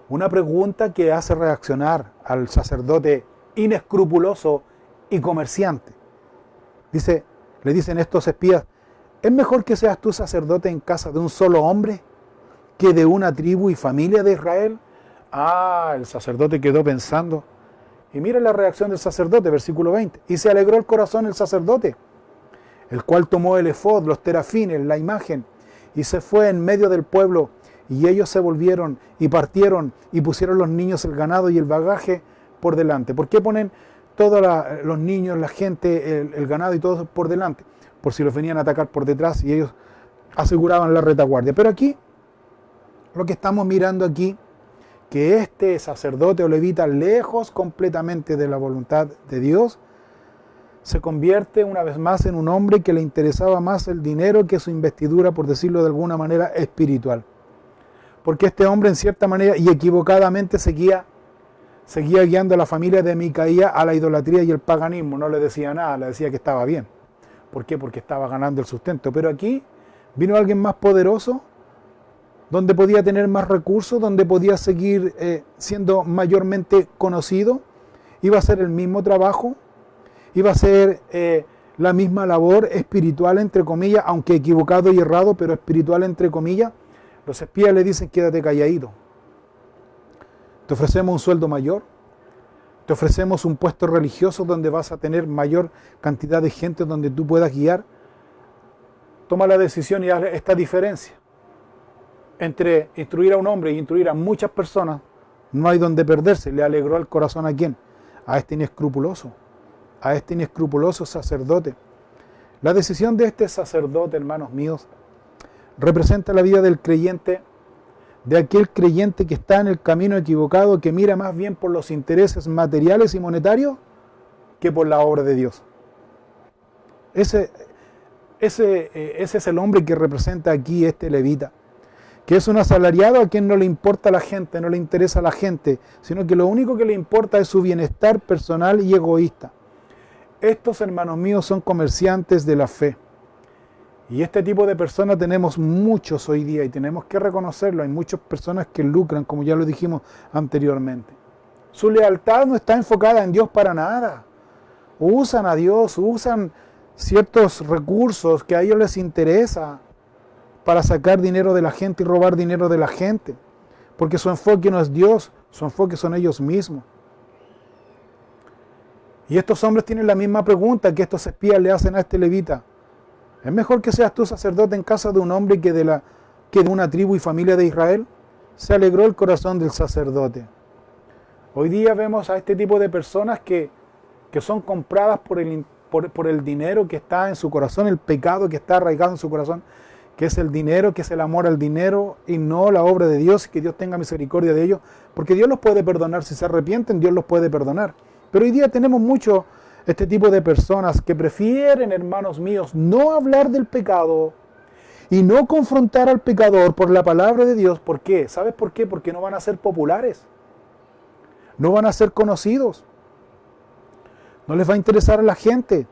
una pregunta que hace reaccionar al sacerdote inescrupuloso y comerciante. Le dicen estos espías, ¿es mejor que seas tú sacerdote en casa de un solo hombre que de una tribu y familia de Israel? El sacerdote quedó pensando. Y mira la reacción del sacerdote, versículo 20. Y se alegró el corazón el sacerdote, el cual tomó el efod, los terafines, la imagen, y se fue en medio del pueblo. Y ellos se volvieron y partieron y pusieron los niños, el ganado y el bagaje por delante. ¿Por qué ponen todos los niños, la gente, el ganado y todo por delante? Por si los venían a atacar por detrás y ellos aseguraban la retaguardia. Pero aquí, lo que estamos mirando aquí, que este sacerdote o levita, lejos completamente de la voluntad de Dios, se convierte una vez más en un hombre que le interesaba más el dinero que su investidura, por decirlo de alguna manera, espiritual. Porque este hombre en cierta manera y equivocadamente seguía guiando a la familia de Micaía a la idolatría y el paganismo. No le decía nada, le decía que estaba bien. ¿Por qué? Porque estaba ganando el sustento. Pero aquí vino alguien más poderoso, donde podía tener más recursos, donde podía seguir siendo mayormente conocido, iba a hacer el mismo trabajo, iba a hacer la misma labor espiritual, entre comillas, aunque equivocado y errado, pero espiritual, entre comillas. Los espías le dicen, quédate calladito. Te ofrecemos un sueldo mayor, te ofrecemos un puesto religioso donde vas a tener mayor cantidad de gente, donde tú puedas guiar. Toma la decisión y haz esta diferencia. Entre instruir a un hombre y instruir a muchas personas, no hay donde perderse. Le alegró el corazón ¿a quién? A este inescrupuloso sacerdote. La decisión de este sacerdote, hermanos míos, representa la vida del creyente de aquel creyente que está en el camino equivocado, que mira más bien por los intereses materiales y monetarios que por la obra de Dios. Ese es el hombre que representa aquí este levita, que es un asalariado a quien no le importa la gente, no le interesa la gente, sino que lo único que le importa es su bienestar personal y egoísta. Estos, hermanos míos, son comerciantes de la fe. Y este tipo de personas tenemos muchos hoy día y tenemos que reconocerlo. Hay muchas personas que lucran, como ya lo dijimos anteriormente. Su lealtad no está enfocada en Dios para nada. Usan a Dios, usan ciertos recursos que a ellos les interesa para sacar dinero de la gente y robar dinero de la gente. Porque su enfoque no es Dios, su enfoque son ellos mismos. Y estos hombres tienen la misma pregunta que estos espías le hacen a este levita. ¿Es mejor que seas tú sacerdote en casa de un hombre que de una tribu y familia de Israel? Se alegró el corazón del sacerdote. Hoy día vemos a este tipo de personas que son compradas por el dinero que está en su corazón, el pecado que está arraigado en su corazón, que es el dinero, que es el amor al dinero y no la obra de Dios, y que Dios tenga misericordia de ellos, porque Dios los puede perdonar. Si se arrepienten, Dios los puede perdonar. Pero hoy día tenemos mucho este tipo de personas que prefieren, hermanos míos, no hablar del pecado y no confrontar al pecador por la palabra de Dios. ¿Por qué? ¿Sabes por qué? Porque no van a ser populares, no van a ser conocidos, no les va a interesar a la gente.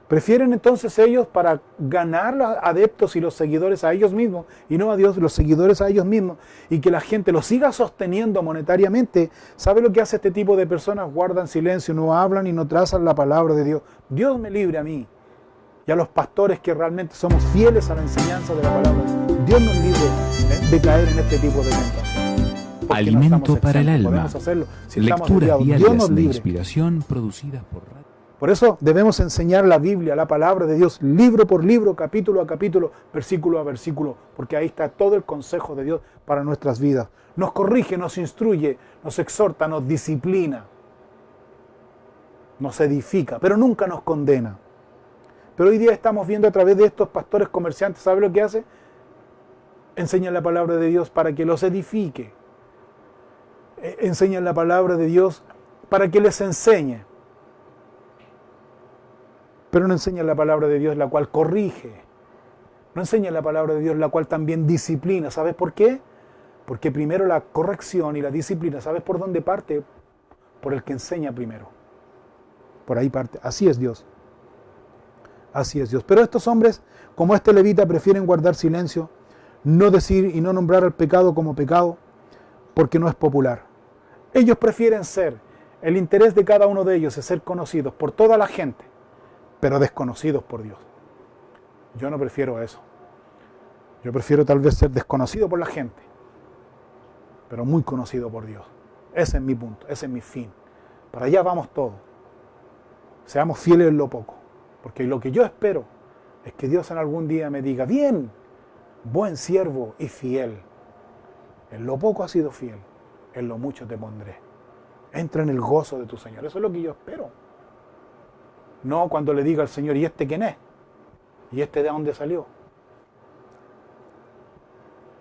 Prefieren entonces ellos, para ganar los adeptos y los seguidores a ellos mismos, y no a Dios, los seguidores a ellos mismos, y que la gente los siga sosteniendo monetariamente. ¿Sabe lo que hace este tipo de personas? Guardan silencio, no hablan y no trazan la palabra de Dios. Dios me libre a mí y a los pastores que realmente somos fieles a la enseñanza de la palabra de Dios. Dios nos libre de caer en este tipo de tentación. Alimento para el alma. Si Lecturas diarias de inspiración producidas por Radio. Por eso debemos enseñar la Biblia, la palabra de Dios, libro por libro, capítulo a capítulo, versículo a versículo, porque ahí está todo el consejo de Dios para nuestras vidas. Nos corrige, nos instruye, nos exhorta, nos disciplina, nos edifica, pero nunca nos condena. Pero hoy día estamos viendo a través de estos pastores comerciantes, ¿sabe lo que hace? Enseñan la palabra de Dios para que los edifique. Enseñan la palabra de Dios para que les enseñe. Pero no enseñan la palabra de Dios, la cual corrige. No enseñan la palabra de Dios, la cual también disciplina. ¿Sabes por qué? Porque primero la corrección y la disciplina, ¿sabes por dónde parte? Por el que enseña primero. Por ahí parte. Así es Dios. Así es Dios. Pero estos hombres, como este levita, prefieren guardar silencio, no decir y no nombrar al pecado como pecado, porque no es popular. Ellos prefieren ser, el interés de cada uno de ellos es ser conocidos por toda la gente, pero desconocidos por Dios. Yo no prefiero eso. Yo prefiero tal vez ser desconocido por la gente, pero muy conocido por Dios. Ese es mi punto, ese es mi fin. Para allá vamos todos. Seamos fieles en lo poco, porque lo que yo espero es que Dios en algún día me diga: bien, buen siervo y fiel. En lo poco has sido fiel, en lo mucho te pondré. Entra en el gozo de tu Señor. Eso es lo que yo espero. No cuando le diga al Señor: ¿y este quién es? ¿Y este de dónde salió?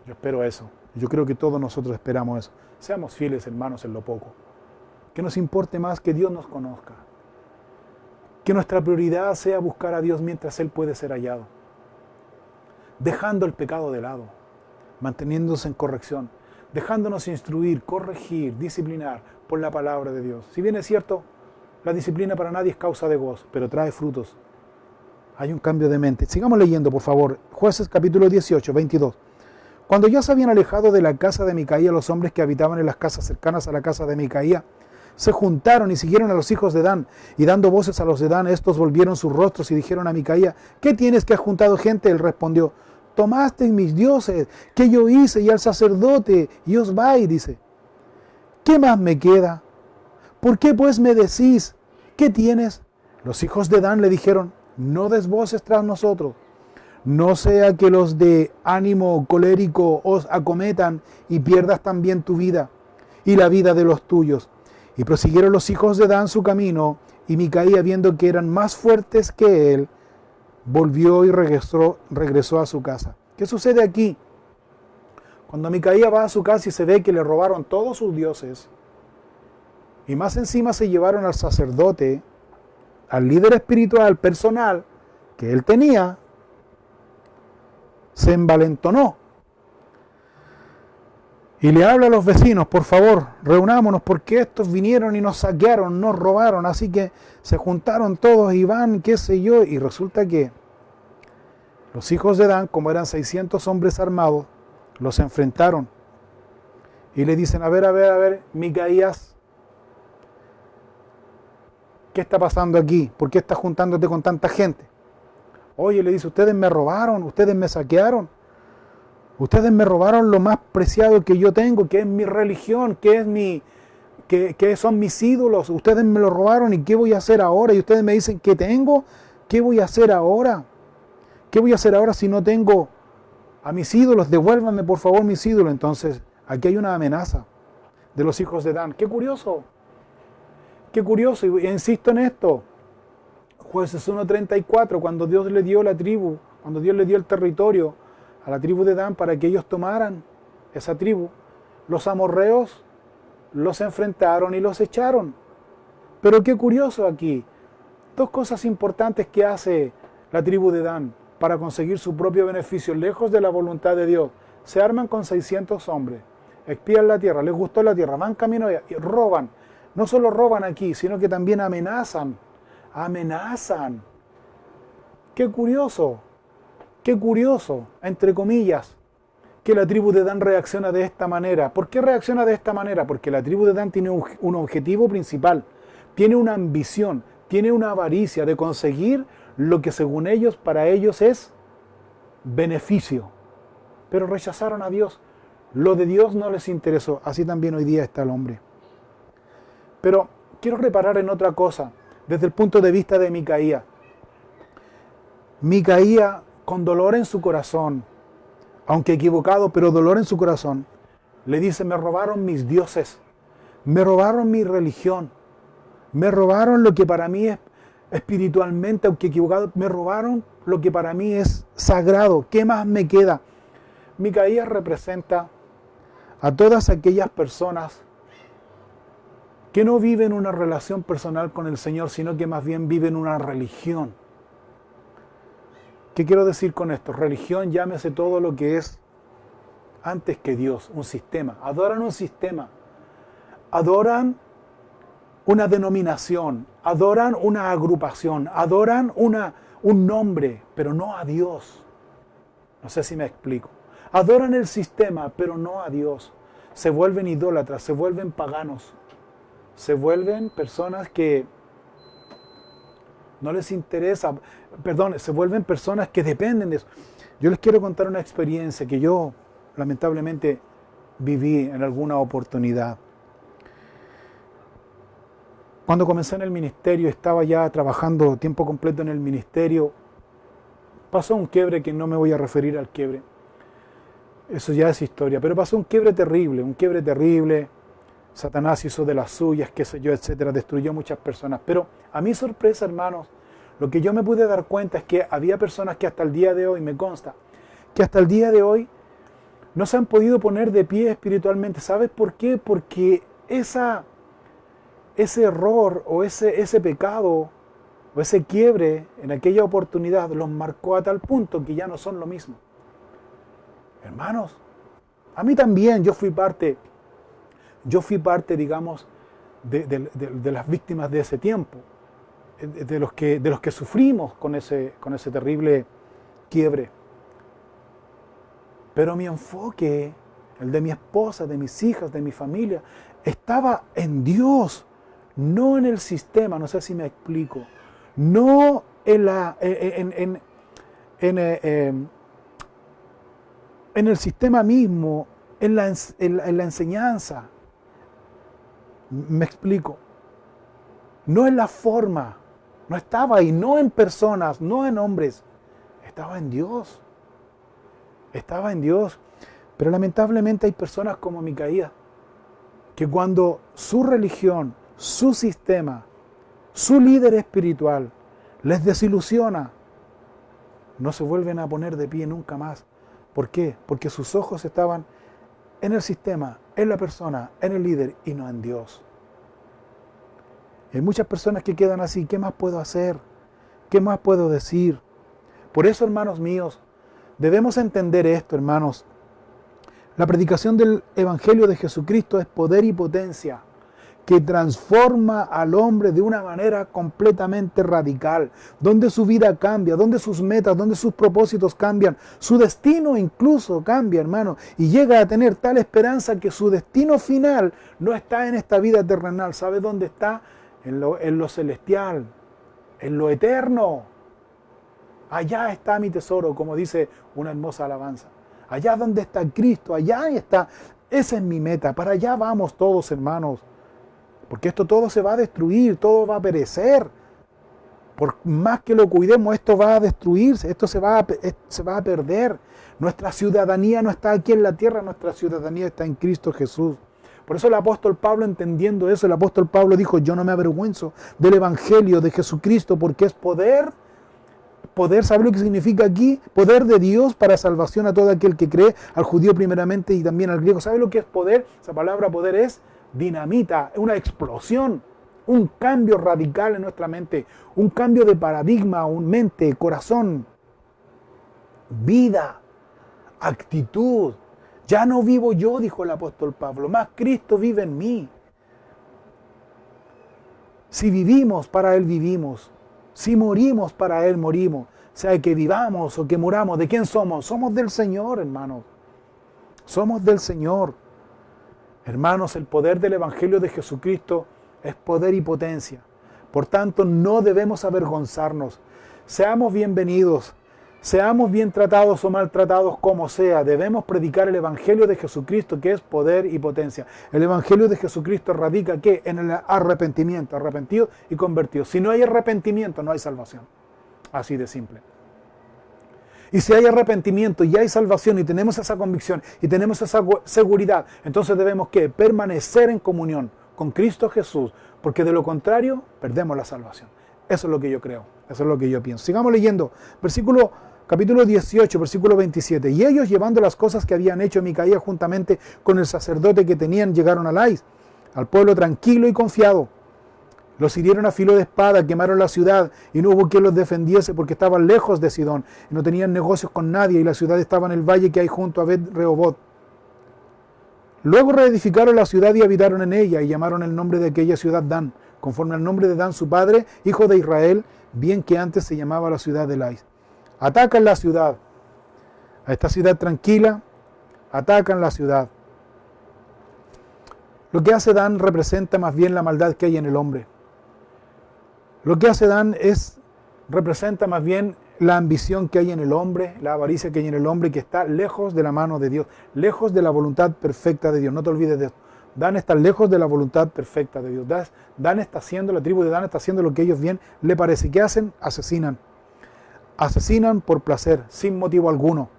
Yo espero eso. Yo creo que todos nosotros esperamos eso. Seamos fieles, hermanos, en lo poco. Que nos importe más que Dios nos conozca. Que nuestra prioridad sea buscar a Dios mientras Él puede ser hallado. Dejando el pecado de lado. Manteniéndose en corrección. Dejándonos instruir, corregir, disciplinar por la palabra de Dios. Si bien es cierto, la disciplina para nadie es causa de gozo, pero trae frutos. Hay un cambio de mente. Sigamos leyendo, por favor. Jueces capítulo 18, 22. Cuando ya se habían alejado de la casa de Micaía, los hombres que habitaban en las casas cercanas a la casa de Micaía se juntaron y siguieron a los hijos de Dan, y dando voces a los de Dan, estos volvieron sus rostros y dijeron a Micaía: ¿qué tienes que has juntado gente? Él respondió: tomaste mis dioses, que yo hice, y al sacerdote, y os vais, dice. ¿Qué más me queda? ¿Por qué pues me decís: ¿qué tienes? Los hijos de Dan le dijeron: no des voces tras nosotros, no sea que los de ánimo colérico os acometan y pierdas también tu vida y la vida de los tuyos. Y prosiguieron los hijos de Dan su camino, y Micaía, viendo que eran más fuertes que él, volvió y regresó a su casa. ¿Qué sucede aquí? Cuando Micaía va a su casa y se ve que le robaron todos sus dioses, y más encima se llevaron al sacerdote, al líder espiritual personal que él tenía, se envalentonó. Y le habla a los vecinos, por favor, reunámonos porque estos vinieron y nos saquearon, nos robaron. Así que se juntaron todos y van, qué sé yo. Y resulta que los hijos de Dan, como eran 600 hombres armados, los enfrentaron. Y le dicen, a ver, Micaías, ¿qué está pasando aquí? ¿Por qué estás juntándote con tanta gente? Oye, le dice, ustedes me robaron, ustedes me saquearon. Ustedes me robaron lo más preciado que yo tengo, que es mi religión, que son mis ídolos. Ustedes me lo robaron y ¿qué voy a hacer ahora? Y ustedes me dicen, ¿qué tengo? ¿Qué voy a hacer ahora? ¿Qué voy a hacer ahora si no tengo a mis ídolos? Devuélvanme por favor mis ídolos. Entonces, aquí hay una amenaza de los hijos de Dan. ¡Qué curioso! ¡Qué curioso! Y insisto en esto. Jueces 1:34, cuando Dios le dio la tribu, cuando Dios le dio el territorio a la tribu de Dan para que ellos tomaran esa tribu, los amorreos los enfrentaron y los echaron. Pero qué curioso aquí, dos cosas importantes que hace la tribu de Dan para conseguir su propio beneficio, lejos de la voluntad de Dios. Se arman con 600 hombres, expían la tierra, les gustó la tierra, van camino y roban. No solo roban aquí, sino que también amenazan. Qué curioso, entre comillas, que la tribu de Dan reacciona de esta manera. ¿Por qué reacciona de esta manera? Porque la tribu de Dan tiene un objetivo principal, tiene una ambición, tiene una avaricia de conseguir lo que según ellos, para ellos es beneficio. Pero rechazaron a Dios. Lo de Dios no les interesó. Así también hoy día está el hombre. Pero quiero reparar en otra cosa, desde el punto de vista de Micaía. Micaía, con dolor en su corazón, aunque equivocado, pero dolor en su corazón, le dice, me robaron mis dioses, me robaron mi religión, me robaron lo que para mí es espiritualmente, aunque equivocado, me robaron lo que para mí es sagrado. ¿Qué más me queda? Micaía representa a todas aquellas personas que no viven una relación personal con el Señor, sino que más bien viven una religión. ¿Qué quiero decir con esto? Religión, llámese todo lo que es antes que Dios, un sistema. Adoran un sistema, adoran una denominación, adoran una agrupación, adoran un nombre, pero no a Dios. No sé si me explico. Adoran el sistema, pero no a Dios. Se vuelven idólatras, se vuelven paganos, se vuelven personas que no les interesa, se vuelven personas que dependen de eso. Yo les quiero contar una experiencia que yo lamentablemente viví en alguna oportunidad. Cuando comencé en el ministerio, estaba ya trabajando tiempo completo en el ministerio, pasó un quiebre que no me voy a referir al quiebre. Eso ya es historia, pero pasó un quiebre terrible. Satanás hizo de las suyas, qué sé yo, etcétera, destruyó muchas personas. Pero a mi sorpresa, hermanos, lo que yo me pude dar cuenta es que había personas que hasta el día de hoy, me consta, que hasta el día de hoy no se han podido poner de pie espiritualmente. ¿Sabes por qué? Porque ese error o ese pecado o ese quiebre en aquella oportunidad los marcó a tal punto que ya no son lo mismo. Hermanos, a mí también, yo fui parte, digamos, de las víctimas de ese tiempo, de los que sufrimos con ese terrible quiebre. Pero mi enfoque, el de mi esposa, de mis hijas, de mi familia, estaba en Dios, no en el sistema, no sé si me explico, no en el sistema mismo, en la enseñanza. Me explico. No en la forma, no estaba ahí, no en personas, no en hombres, estaba en Dios. Estaba en Dios. Pero lamentablemente hay personas como Micaía, que cuando su religión, su sistema, su líder espiritual les desilusiona, no se vuelven a poner de pie nunca más. ¿Por qué? Porque sus ojos estaban en el sistema, en la persona, en el líder y no en Dios. Hay muchas personas que quedan así. ¿Qué más puedo hacer? ¿Qué más puedo decir? Por eso, hermanos míos, debemos entender esto, hermanos. La predicación del Evangelio de Jesucristo es poder y potencia que transforma al hombre de una manera completamente radical, donde su vida cambia, donde sus metas, donde sus propósitos cambian, su destino incluso cambia, hermano, y llega a tener tal esperanza que su destino final no está en esta vida terrenal. ¿Sabe dónde está? En lo celestial, en lo eterno. Allá está mi tesoro, como dice una hermosa alabanza. Allá donde está Cristo, allá está. Esa es mi meta, para allá vamos todos, hermanos. Porque esto todo se va a destruir, todo va a perecer. Por más que lo cuidemos, esto va a destruirse, esto se va a perder. Nuestra ciudadanía no está aquí en la tierra, nuestra ciudadanía está en Cristo Jesús. Por eso el apóstol Pablo, entendiendo eso, el apóstol Pablo dijo: yo no me avergüenzo del Evangelio de Jesucristo, porque es poder. Poder, ¿sabe lo que significa aquí? Poder de Dios para salvación a todo aquel que cree, al judío primeramente y también al griego. ¿Sabe lo que es poder? Esa palabra poder es dinamita, una explosión, un cambio radical en nuestra mente, un cambio de paradigma, un mente, corazón, vida, actitud. Ya no vivo yo, dijo el apóstol Pablo, más Cristo vive en mí. Si vivimos, para Él vivimos. Si morimos, para Él morimos. Sea que vivamos o que muramos, ¿de quién somos? Somos del Señor, hermanos. Somos del Señor. Hermanos, el poder del Evangelio de Jesucristo es poder y potencia. Por tanto, no debemos avergonzarnos. Seamos bienvenidos, seamos bien tratados o maltratados como sea. Debemos predicar el Evangelio de Jesucristo, que es poder y potencia. El Evangelio de Jesucristo radica ¿qué? En el arrepentimiento, arrepentido y convertido. Si no hay arrepentimiento, no hay salvación. Así de simple. Y si hay arrepentimiento y hay salvación y tenemos esa convicción y tenemos esa seguridad, entonces debemos ¿qué? Permanecer en comunión con Cristo Jesús, porque de lo contrario perdemos la salvación. Eso es lo que yo creo, eso es lo que yo pienso. Sigamos leyendo, capítulo 18, versículo 27. Y ellos, llevando las cosas que habían hecho Micaía juntamente con el sacerdote que tenían, llegaron a Lais, al pueblo tranquilo y confiado. Los hirieron a filo de espada, quemaron la ciudad y no hubo quien los defendiese porque estaban lejos de Sidón y no tenían negocios con nadie y la ciudad estaba en el valle que hay junto a Bet-Rehoboth. Luego reedificaron la ciudad y habitaron en ella y llamaron el nombre de aquella ciudad Dan, conforme al nombre de Dan su padre, hijo de Israel, bien que antes se llamaba la ciudad de Lais. Atacan la ciudad, a esta ciudad tranquila, atacan la ciudad. Lo que hace Dan representa más bien la maldad que hay en el hombre. Lo que hace Dan representa más bien la ambición que hay en el hombre, la avaricia que hay en el hombre, que está lejos de la mano de Dios, lejos de la voluntad perfecta de Dios. No te olvides de esto. Dan está lejos de la voluntad perfecta de Dios. Dan está haciendo, la tribu de Dan está haciendo lo que a ellos bien le parece. ¿Qué hacen? Asesinan. Asesinan por placer, sin motivo alguno.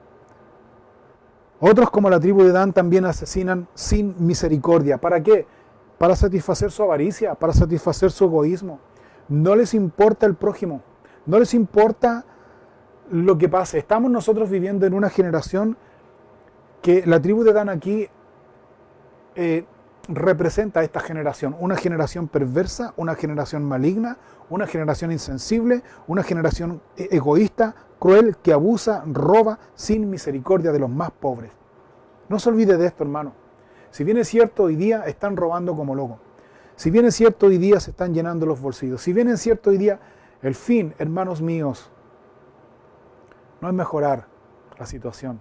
Otros, como la tribu de Dan, también asesinan sin misericordia. ¿Para qué? Para satisfacer su avaricia, para satisfacer su egoísmo. No les importa el prójimo, no les importa lo que pase. Estamos nosotros viviendo en una generación que la tribu de Dan aquí representa a esta generación. Una generación perversa, una generación maligna, una generación insensible, una generación egoísta, cruel, que abusa, roba sin misericordia de los más pobres. No se olvide de esto, hermano. Si bien es cierto, hoy día están robando como locos. Si bien es cierto, hoy día se están llenando los bolsillos. Si bien es cierto, hoy día el fin, hermanos míos, no es mejorar la situación.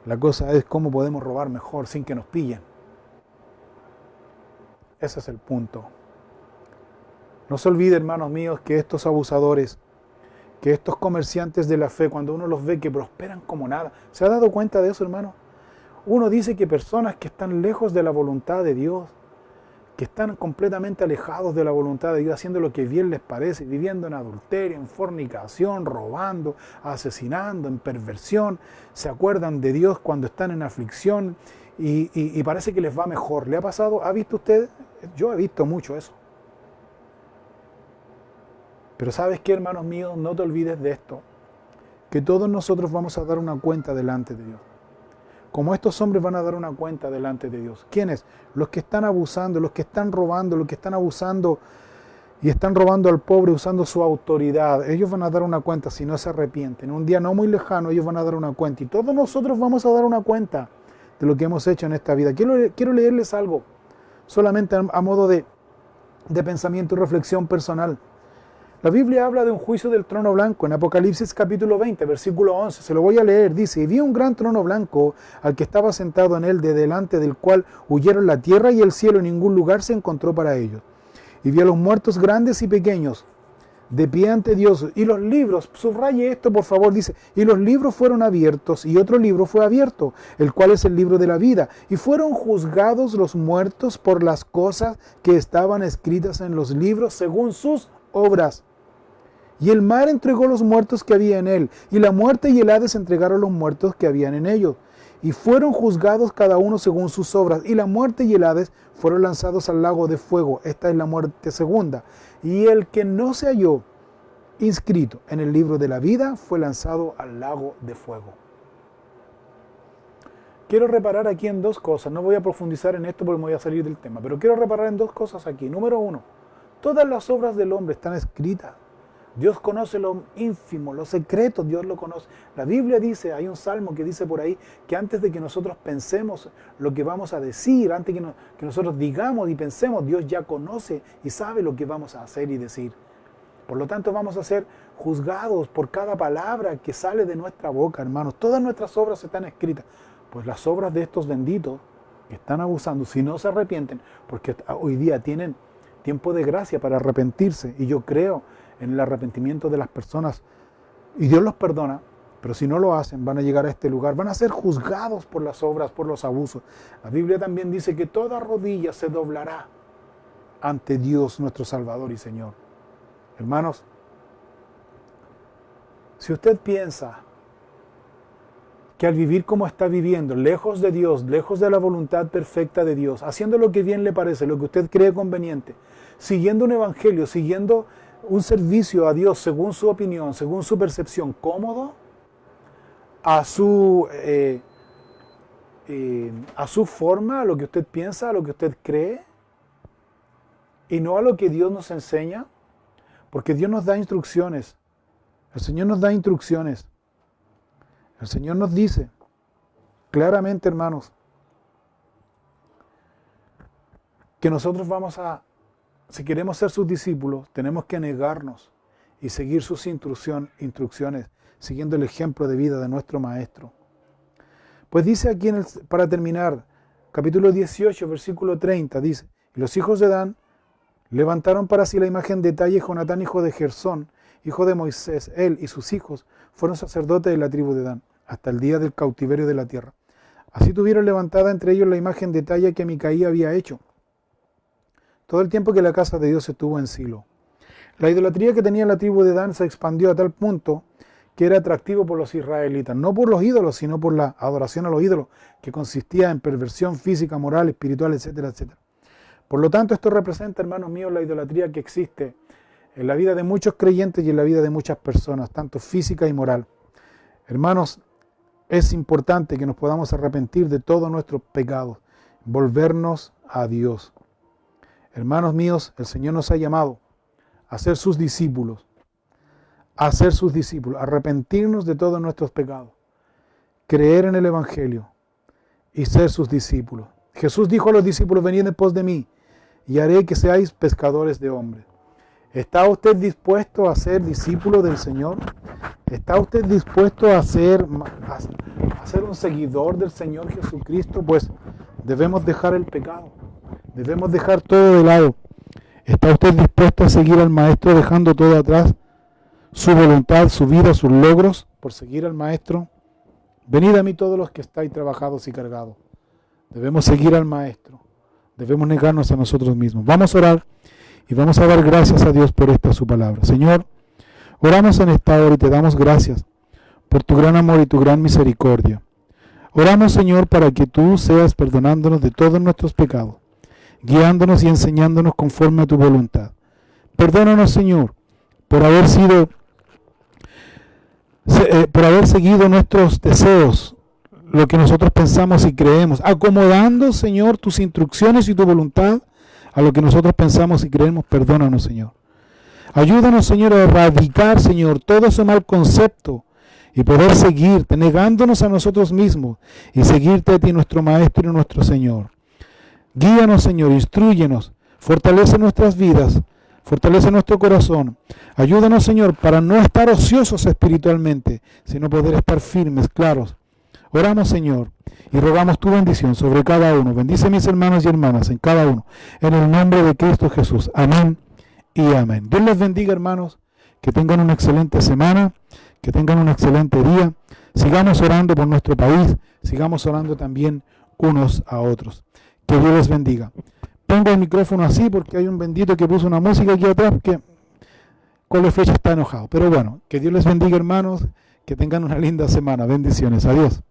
La cosa es cómo podemos robar mejor sin que nos pillen. Ese es el punto. No se olvide, hermanos míos, que estos abusadores, que estos comerciantes de la fe, cuando uno los ve que prosperan como nada, ¿se ha dado cuenta de eso, hermano? Uno dice que personas que están lejos de la voluntad de Dios, que están completamente alejados de la voluntad de Dios, haciendo lo que bien les parece, viviendo en adulterio, en fornicación, robando, asesinando, en perversión, se acuerdan de Dios cuando están en aflicción y parece que les va mejor. ¿Le ha pasado? ¿Ha visto usted? Yo he visto mucho eso. Pero ¿sabes qué, hermanos míos? No te olvides de esto, que todos nosotros vamos a dar una cuenta delante de Dios. como estos hombres van a dar una cuenta delante de Dios. ¿Quiénes? Los que están abusando, los que están robando, los que están abusando y están robando al pobre usando su autoridad. Ellos van a dar una cuenta si no se arrepienten. Un día no muy lejano ellos van a dar una cuenta y todos nosotros vamos a dar una cuenta de lo que hemos hecho en esta vida. Quiero leerles algo, solamente a modo de pensamiento y reflexión personal. La Biblia habla de un juicio del trono blanco en Apocalipsis capítulo 20, versículo 11. Se lo voy a leer. Dice: y vi un gran trono blanco al que estaba sentado en él, de delante del cual huyeron la tierra y el cielo, y ningún lugar se encontró para ellos. Y vi a los muertos grandes y pequeños de pie ante Dios, y los libros, subraye esto por favor, dice: y los libros fueron abiertos, y otro libro fue abierto, el cual es el libro de la vida, y fueron juzgados los muertos por las cosas que estaban escritas en los libros según sus obras. Y el mar entregó los muertos que había en él, y la muerte y el Hades entregaron los muertos que habían en ellos. Y fueron juzgados cada uno según sus obras, y la muerte y el Hades fueron lanzados al lago de fuego. Esta es la muerte segunda. Y el que no se halló inscrito en el libro de la vida fue lanzado al lago de fuego. Quiero reparar aquí en dos cosas. No voy a profundizar en esto porque me voy a salir del tema, pero quiero reparar en dos cosas aquí. Número uno, todas las obras del hombre están escritas. Dios conoce lo ínfimo, lo secreto, Dios lo conoce. La Biblia dice, hay un salmo que dice por ahí, que antes de que nosotros pensemos lo que vamos a decir, antes que nosotros digamos y pensemos, Dios ya conoce y sabe lo que vamos a hacer y decir. Por lo tanto, vamos a ser juzgados por cada palabra que sale de nuestra boca, hermanos. Todas nuestras obras están escritas. Pues las obras de estos benditos que están abusando, si no se arrepienten, porque hoy día tienen tiempo de gracia para arrepentirse, y yo creo en el arrepentimiento de las personas, y Dios los perdona, pero si no lo hacen, van a llegar a este lugar, van a ser juzgados por las obras, por los abusos. La Biblia también dice que toda rodilla se doblará ante Dios nuestro Salvador y Señor. Hermanos, si usted piensa que al vivir como está viviendo, lejos de Dios, lejos de la voluntad perfecta de Dios, haciendo lo que bien le parece, lo que usted cree conveniente, siguiendo un evangelio, siguiendo un servicio a Dios según su opinión, según su percepción, cómodo, a su forma, a lo que usted piensa, a lo que usted cree, y no a lo que Dios nos enseña, porque Dios nos da instrucciones. El Señor nos da instrucciones. El Señor nos dice claramente, hermanos, que nosotros si queremos ser sus discípulos, tenemos que negarnos y seguir sus instrucciones, siguiendo el ejemplo de vida de nuestro Maestro. Pues dice aquí, para terminar, capítulo 18, versículo 30, dice: y los hijos de Dan levantaron para sí la imagen de talla, y Jonatán, hijo de Gersón, hijo de Moisés, él y sus hijos fueron sacerdotes de la tribu de Dan, hasta el día del cautiverio de la tierra. Así tuvieron levantada entre ellos la imagen de talla que Micaía había hecho, todo el tiempo que la casa de Dios estuvo en Silo. La idolatría que tenía la tribu de Dan se expandió a tal punto que era atractivo por los israelitas, no por los ídolos, sino por la adoración a los ídolos, que consistía en perversión física, moral, espiritual, etcétera, etcétera. Por lo tanto, esto representa, hermanos míos, la idolatría que existe en la vida de muchos creyentes y en la vida de muchas personas, tanto física y moral. Hermanos, es importante que nos podamos arrepentir de todos nuestros pecados, volvernos a Dios. Hermanos míos, el Señor nos ha llamado a ser sus discípulos, arrepentirnos de todos nuestros pecados, creer en el Evangelio y ser sus discípulos. Jesús dijo a los discípulos: venid en pos de mí y haré que seáis pescadores de hombres. ¿Está usted dispuesto a ser discípulo del Señor? ¿Está usted dispuesto a ser un seguidor del Señor Jesucristo? Pues debemos dejar el pecado. Debemos dejar todo de lado. ¿Está usted dispuesto a seguir al Maestro dejando todo atrás? Su voluntad, su vida, sus logros, por seguir al Maestro. Venid a mí todos los que estáis trabajados y cargados. Debemos seguir al Maestro. Debemos negarnos a nosotros mismos. Vamos a orar y vamos a dar gracias a Dios por esta su palabra. Señor, oramos en esta hora y te damos gracias por tu gran amor y tu gran misericordia. Oramos, Señor, para que tú seas perdonándonos de todos nuestros pecados, guiándonos y enseñándonos conforme a tu voluntad. Perdónanos, Señor, por haber seguido nuestros deseos, lo que nosotros pensamos y creemos, acomodando, Señor, tus instrucciones y tu voluntad a lo que nosotros pensamos y creemos. Perdónanos, Señor. Ayúdanos, Señor, a erradicar, Señor, todo ese mal concepto y poder seguirte, negándonos a nosotros mismos y seguirte a ti, nuestro Maestro y nuestro Señor. Guíanos, Señor, instrúyenos, fortalece nuestras vidas, fortalece nuestro corazón. Ayúdanos, Señor, para no estar ociosos espiritualmente, sino poder estar firmes, claros. Oramos, Señor, y rogamos tu bendición sobre cada uno. Bendice a mis hermanos y hermanas en cada uno, en el nombre de Cristo Jesús. Amén y amén. Dios les bendiga, hermanos, que tengan una excelente semana, que tengan un excelente día. Sigamos orando por nuestro país, sigamos orando también unos a otros. Que Dios les bendiga. Pongo el micrófono así porque hay un bendito que puso una música aquí atrás que con la fecha está enojado. Pero bueno, que Dios les bendiga, hermanos, que tengan una linda semana. Bendiciones. Adiós.